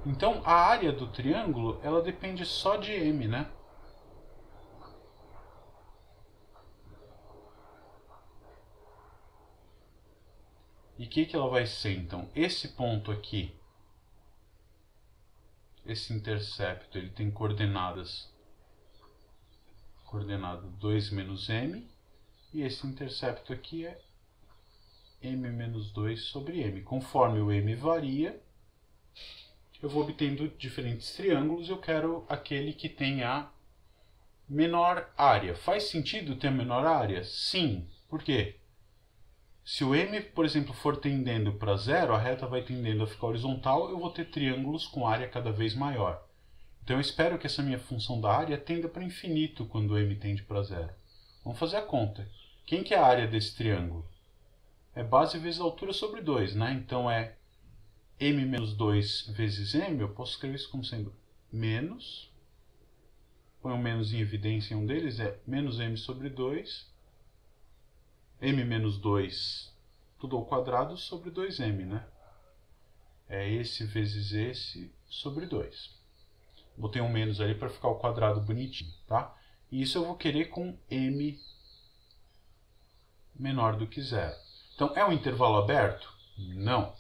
Então, a área do triângulo, ela depende só de m, né? E o que ela vai ser, então? Esse ponto aqui, esse intercepto, ele tem coordenadas, coordenada 2 menos m, e esse intercepto aqui é m menos 2 sobre m. Conforme o m varia, eu vou obtendo diferentes triângulos, eu quero aquele que tem a menor área. Faz sentido ter a menor área? Sim. Por quê? Se o m, por exemplo, for tendendo para 0, a reta vai tendendo a ficar horizontal, eu vou ter triângulos com área cada vez maior. Então eu espero que essa minha função da área tenda para infinito quando o m tende para 0. Vamos fazer a conta. Quem que é a área desse triângulo? É base vezes a altura sobre 2, né? Então é m menos 2 vezes m, eu posso escrever isso como sendo menos, põe um menos em evidência em um deles, é menos m sobre 2, m menos 2, tudo ao quadrado, sobre 2m, né? É esse vezes esse sobre 2. Botei um menos ali para ficar o quadrado bonitinho, tá? E isso eu vou querer com m menor do que 0. Então, é um intervalo aberto? Não.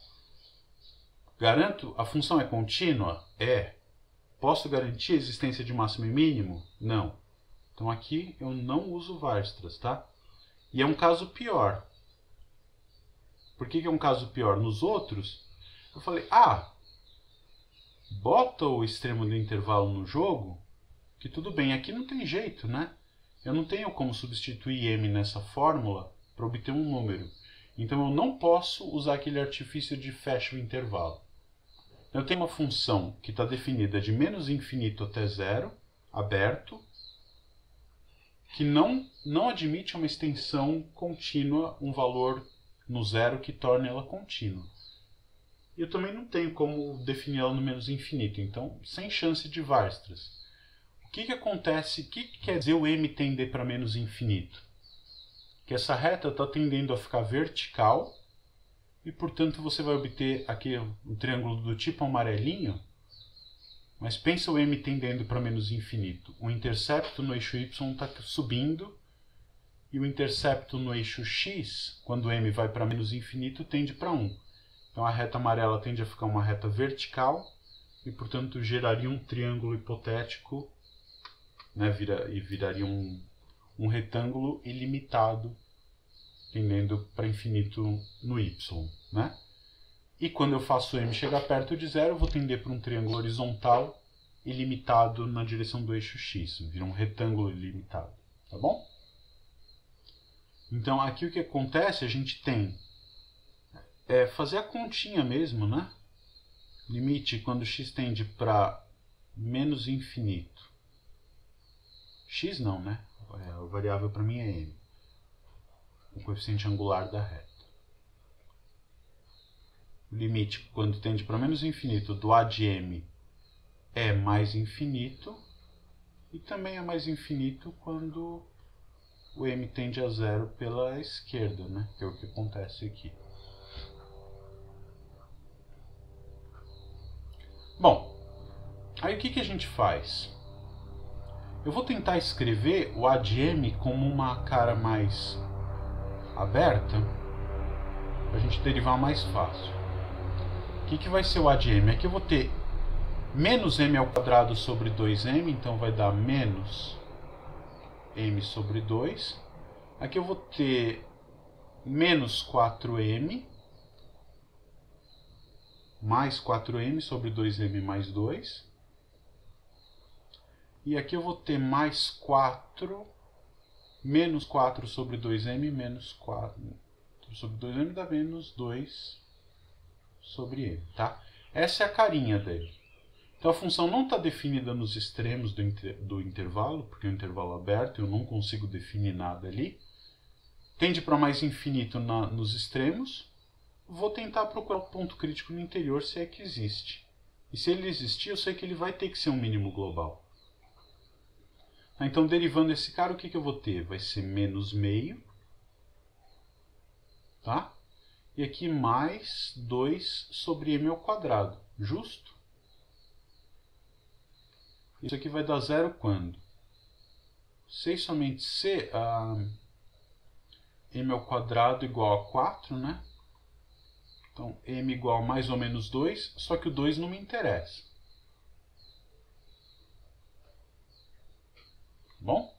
Garanto, a função é contínua? Posso garantir a existência de máximo e mínimo? Não. Então aqui eu não uso Weierstrass, tá? E é um caso pior. Por que é um caso pior? Nos outros, eu falei, bota o extremo do intervalo no jogo, que tudo bem. Aqui não tem jeito, né? Eu não tenho como substituir m nessa fórmula para obter um número. Então eu não posso usar aquele artifício de fecha o intervalo. Eu tenho uma função que está definida de menos infinito até zero, aberto, que não admite uma extensão contínua, um valor no zero que torne ela contínua. Eu também não tenho como definir ela no menos infinito, então sem chance de Weierstrass. O que acontece, o que quer dizer o m tender para menos infinito? Que essa reta está tendendo a ficar vertical e, portanto, você vai obter aqui um triângulo do tipo amarelinho, mas pensa o m tendendo para menos infinito. O intercepto no eixo y está subindo e o intercepto no eixo x, quando o m vai para menos infinito, tende para 1. Então a reta amarela tende a ficar uma reta vertical e, portanto, geraria um triângulo hipotético, né, e viraria um retângulo ilimitado, tendendo para infinito no y. Né? E quando eu faço m chegar perto de zero, eu vou tender para um triângulo horizontal ilimitado na direção do eixo x. Vira um retângulo ilimitado. Tá bom? Então aqui o que acontece, a gente tem fazer a continha mesmo, né? Limite quando x tende para menos infinito. X não, né? A variável para mim é m. O coeficiente angular da reta. O limite quando tende para menos infinito do a de m é mais infinito. E também é mais infinito quando o m tende a zero pela esquerda, né? Que é o que acontece aqui. Bom, aí o que a gente faz? Eu vou tentar escrever o a de m como uma cara mais aberta, para a gente derivar mais fácil. O que vai ser o a de m? Aqui eu vou ter menos m ao quadrado sobre 2m, então vai dar menos m sobre 2. Aqui eu vou ter menos 4m, mais 4m sobre 2m mais 2. E aqui eu vou ter mais 4, menos 4 sobre 2m, menos 4 sobre 2m dá menos 2 sobre m, tá? Essa é a carinha dele. Então a função não está definida nos extremos do intervalo, porque é um intervalo aberto, eu não consigo definir nada ali. Tende para mais infinito nos extremos. Vou tentar procurar o ponto crítico no interior, se é que existe. E se ele existir, eu sei que ele vai ter que ser um mínimo global. Então, derivando esse cara, o que eu vou ter? Vai ser menos meio. Tá? E aqui mais 2 sobre m ao quadrado. Justo? Isso aqui vai dar zero quando? Se e somente se m ao quadrado igual a 4, né? Então, m igual a mais ou menos 2, só que o 2 não me interessa. Bom?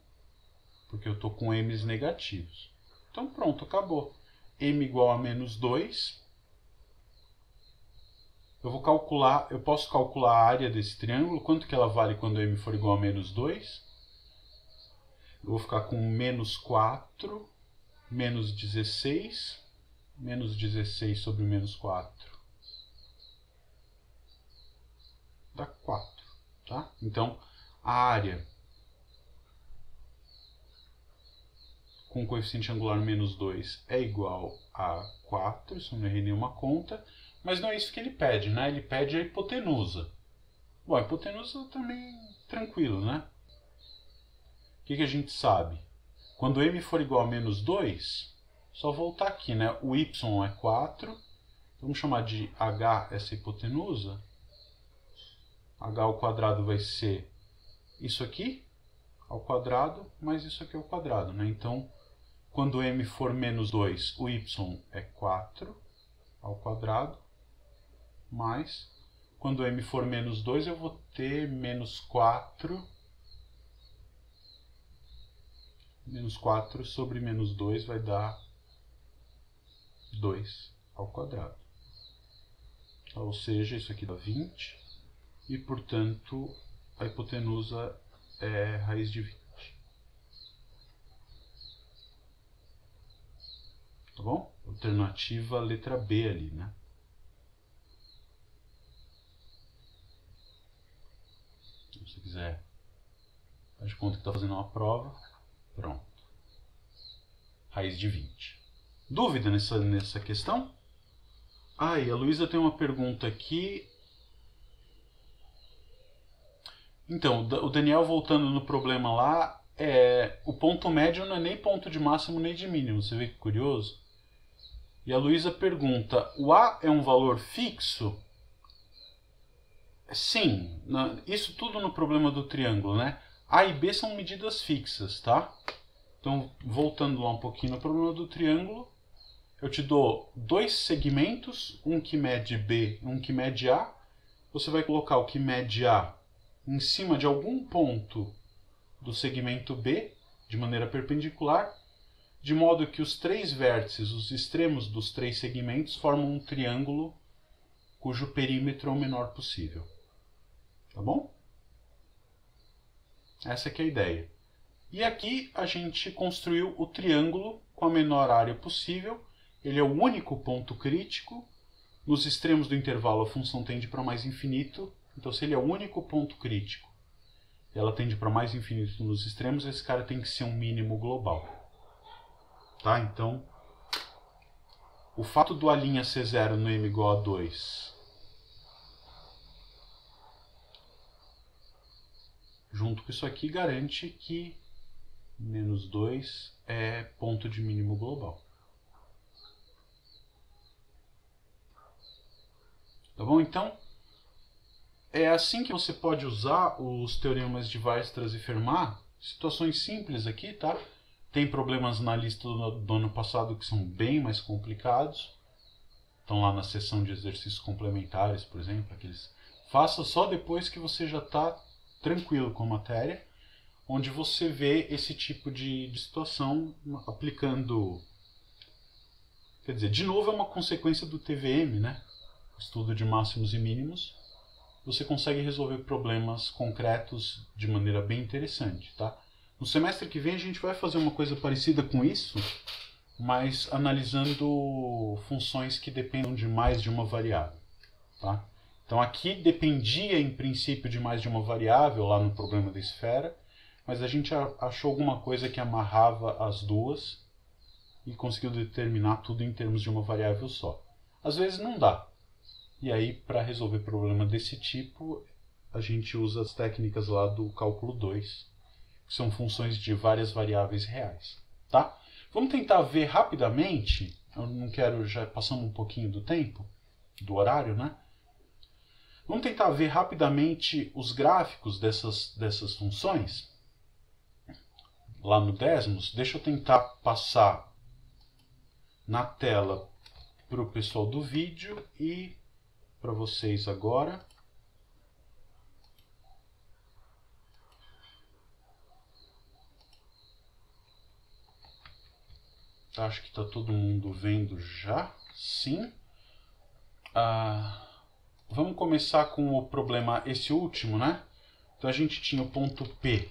Porque eu estou com m's negativos. Então pronto, acabou. M igual a menos 2. Eu posso calcular a área desse triângulo. Quanto que ela vale quando m for igual a menos 2? Eu vou ficar com menos 4, menos 16, menos 16 sobre menos 4. Dá 4. Tá? Então, a área com coeficiente angular menos 2 é igual a 4, isso não errei nenhuma conta, mas não é isso que ele pede, né? Ele pede a hipotenusa. Bom, a hipotenusa também tranquilo, né? O que a gente sabe? Quando m for igual a menos 2, só voltar aqui, né? O y é 4, vamos chamar de h essa hipotenusa. H ao quadrado vai ser isso aqui, ao quadrado, mais isso aqui ao quadrado, né? Então, quando m for menos 2, o y é 4 ao quadrado, mais quando m for menos 2, eu vou ter menos 4. Menos 4 sobre menos 2 vai dar 2 ao quadrado. Ou seja, isso aqui dá 20. E, portanto, a hipotenusa é raiz de 20. Tá bom? Alternativa letra B ali, né? Se você quiser, faz de conta que está fazendo uma prova. Pronto. Raiz de 20. Dúvida nessa questão? Ah, e a Luísa tem uma pergunta aqui. Então, o Daniel voltando no problema lá, o ponto médio não é nem ponto de máximo nem de mínimo. Você vê que curioso? E a Luísa pergunta, o A é um valor fixo? Sim, isso tudo no problema do triângulo, né? A e B são medidas fixas, tá? Então, voltando lá um pouquinho no problema do triângulo, eu te dou dois segmentos, um que mede B e um que mede A. Você vai colocar o que mede A em cima de algum ponto do segmento B, de maneira perpendicular, de modo que os três vértices, os extremos dos três segmentos, formam um triângulo cujo perímetro é o menor possível. Tá bom? Essa que é a ideia. E aqui a gente construiu o triângulo com a menor área possível. Ele é o único ponto crítico. Nos extremos do intervalo a função tende para mais infinito. Então, se ele é o único ponto crítico e ela tende para mais infinito nos extremos, esse cara tem que ser um mínimo global. Tá? Então, o fato do A' ser 0 no m igual a 2, junto com isso aqui, garante que menos 2 é ponto de mínimo global. Tá bom? Então, é assim que você pode usar os teoremas de Weierstrass e Fermat. Situações simples aqui, tá? Tem problemas na lista do ano passado que são bem mais complicados. Estão lá na seção de exercícios complementares, por exemplo. Aqueles... Faça só depois que você já está tranquilo com a matéria, onde você vê esse tipo de situação aplicando... Quer dizer, de novo é uma consequência do TVM, né? Estudo de máximos e mínimos. Você consegue resolver problemas concretos de maneira bem interessante, tá? No semestre que vem a gente vai fazer uma coisa parecida com isso, mas analisando funções que dependam de mais de uma variável, tá? Então aqui dependia em princípio de mais de uma variável lá no problema da esfera, mas a gente achou alguma coisa que amarrava as duas e conseguiu determinar tudo em termos de uma variável só. Às vezes não dá. E aí, para resolver problema desse tipo, a gente usa as técnicas lá do cálculo 2, que são funções de várias variáveis reais, tá? Vamos tentar ver rapidamente, eu não quero, já passamos um pouquinho do tempo, do horário, né? Vamos tentar ver rapidamente os gráficos dessas funções, lá no Desmos. Deixa eu tentar passar na tela para o pessoal do vídeo e para vocês agora. Acho que está todo mundo vendo já. Sim. Vamos começar com o problema, esse último, né? Então a gente tinha o ponto P,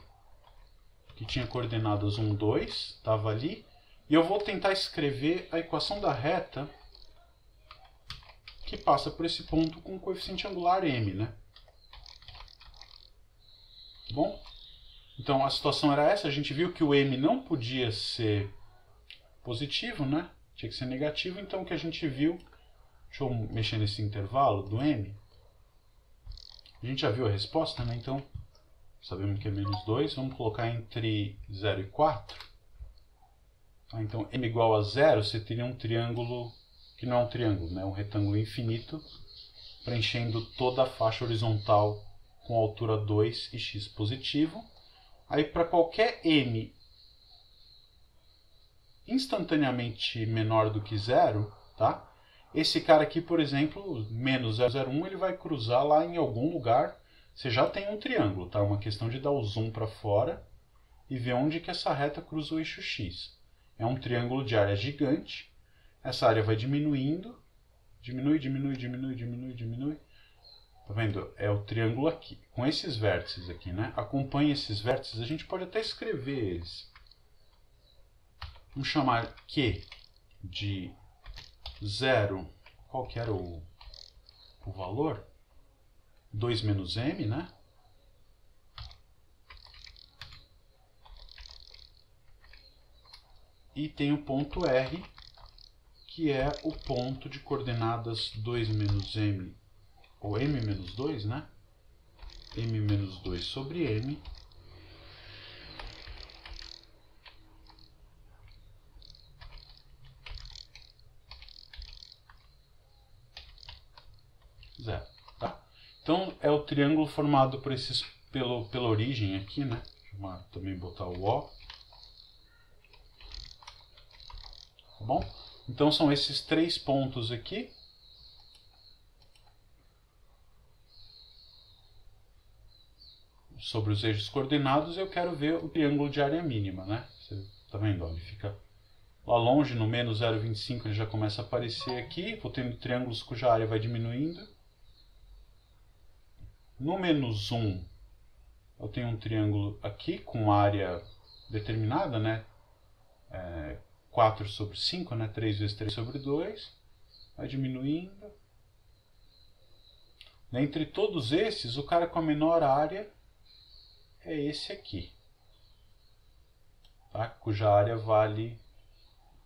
que tinha coordenadas 1, 2, estava ali. E eu vou tentar escrever a equação da reta que passa por esse ponto com o coeficiente angular m, né? Bom, então a situação era essa. A gente viu que o m não podia ser positivo, né? Tinha que ser negativo. Então o que a gente viu... Deixa eu mexer nesse intervalo do m. A gente já viu a resposta, né? Então, sabemos que é menos 2. Vamos colocar entre 0 e 4. Então, m igual a 0, você teria um triângulo... que não é um triângulo, né? Um retângulo infinito, preenchendo toda a faixa horizontal com altura 2 e x positivo. Aí, para qualquer m instantaneamente menor do que 0, tá? Esse cara aqui, por exemplo, menos 001, ele vai cruzar lá em algum lugar. Você já tem um triângulo, tá? É uma questão de dar o zoom para fora e ver onde que essa reta cruza o eixo X. É um triângulo de área gigante. Essa área vai diminuindo. Diminui, diminui, diminui, diminui, diminui. Tá vendo? É o triângulo aqui, com esses vértices aqui, né? Acompanhe esses vértices, a gente pode até escrever eles. Vamos chamar Q de 0, qual que era o valor? 2 menos m, né? E tem o ponto R, que é o ponto de coordenadas 2 menos m, ou m menos 2, né? M menos 2 sobre m. Zero, tá? Então é o triângulo formado por esses, pela origem aqui, né? Vou também botar o O. Tá bom? Então são esses 3 pontos aqui. Sobre os eixos coordenados, eu quero ver o triângulo de área mínima, né? Você tá vendo? Ó, ele fica lá longe, no menos 0,25 ele já começa a aparecer aqui. Vou tendo triângulos cuja área vai diminuindo. No menos 1, eu tenho um triângulo aqui com área determinada, né? 4 sobre 5, né? 3 vezes 3 sobre 2. Vai diminuindo. Entre todos esses, o cara com a menor área é esse aqui, tá? Cuja área vale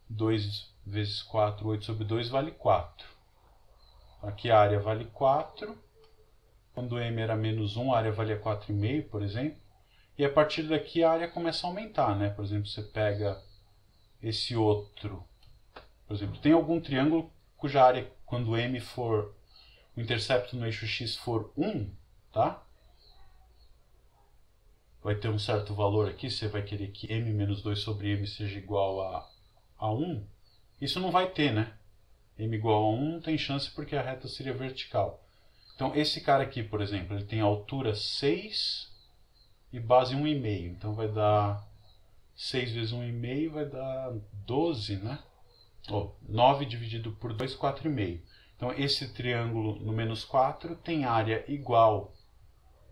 2 vezes 4, 8 sobre 2 vale 4. Aqui a área vale 4. Quando m era menos 1, a área valia 4,5, por exemplo. E a partir daqui a área começa a aumentar, né? Por exemplo, você pega esse outro. Por exemplo, tem algum triângulo cuja área, quando m for, o intercepto no eixo x for 1, tá? Vai ter um certo valor aqui, você vai querer que m menos 2 sobre m seja igual a 1. Isso não vai ter, né? M igual a 1 não tem chance porque a reta seria vertical. Então esse cara aqui, por exemplo, ele tem altura 6 e base 1,5. Então vai dar 6 vezes 1,5 vai dar 12, né? 9 dividido por 2, 4,5. Então esse triângulo no menos 4 tem área igual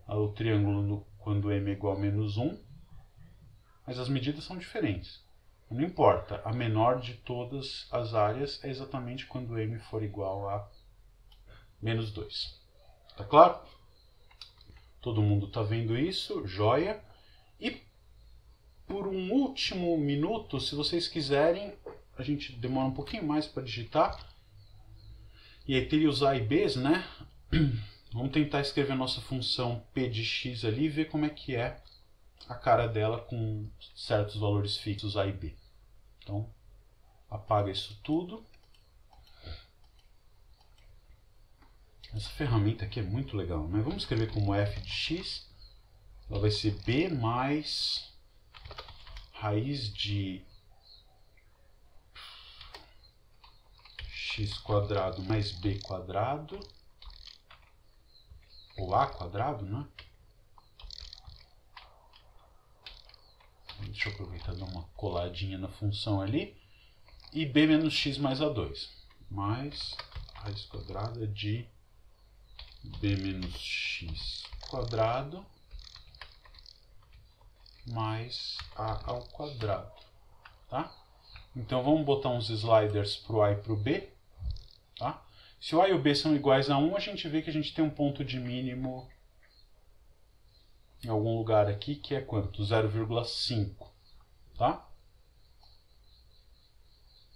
ao triângulo quando m é igual a menos 1, mas as medidas são diferentes. Não importa, a menor de todas as áreas é exatamente quando m for igual a menos 2. Tá claro? Todo mundo está vendo isso? Joia. E por um último minuto, se vocês quiserem, a gente demora um pouquinho mais para digitar. E aí teria os A e Bs, né? Vamos tentar escrever a nossa função p de x ali e ver como é que é a cara dela com certos valores fixos A e B. Então, apaga isso tudo. Essa ferramenta aqui é muito legal, né? Vamos escrever como f de x. Ela vai ser b mais raiz de x quadrado mais b quadrado, ou a quadrado, né? Deixa eu aproveitar e dar uma coladinha na função ali. E b menos x mais a2. Mais raiz quadrada de b menos x quadrado mais a ao quadrado. Tá? Então vamos botar uns sliders para o a e para o b. Tá? Se o a e o b são iguais a 1, a gente vê que a gente tem um ponto de mínimo em algum lugar aqui, que é quanto? 0,5. Tá?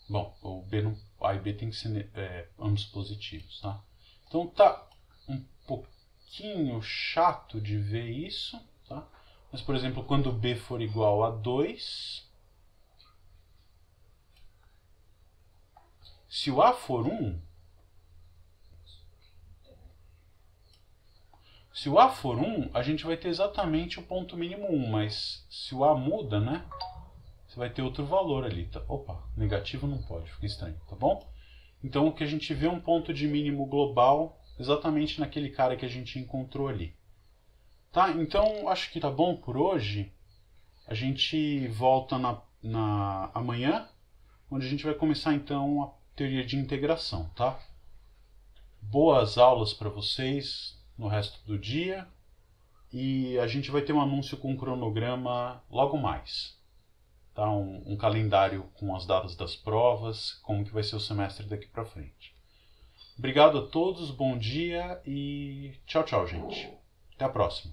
Bom, o b não, a e b tem que ser ambos positivos. Tá? Então tá um pouquinho chato de ver isso. Tá? Mas, por exemplo, quando b for igual a 2, se o a for 1, se o a for 1, a gente vai ter exatamente o ponto mínimo 1, mas se o a muda, né, você vai ter outro valor ali. Tá? Opa, negativo não pode, fica estranho, tá bom? Então, o que a gente vê é um ponto de mínimo global exatamente naquele cara que a gente encontrou ali. Tá? Então, acho que tá bom por hoje. A gente volta amanhã, onde a gente vai começar então a teoria de integração, tá? Boas aulas para vocês no resto do dia e a gente vai ter um anúncio com um cronograma logo mais, tá? Um calendário com as datas das provas, como que vai ser o semestre daqui para frente. Obrigado a todos, bom dia e tchau, tchau, gente. Até a próxima.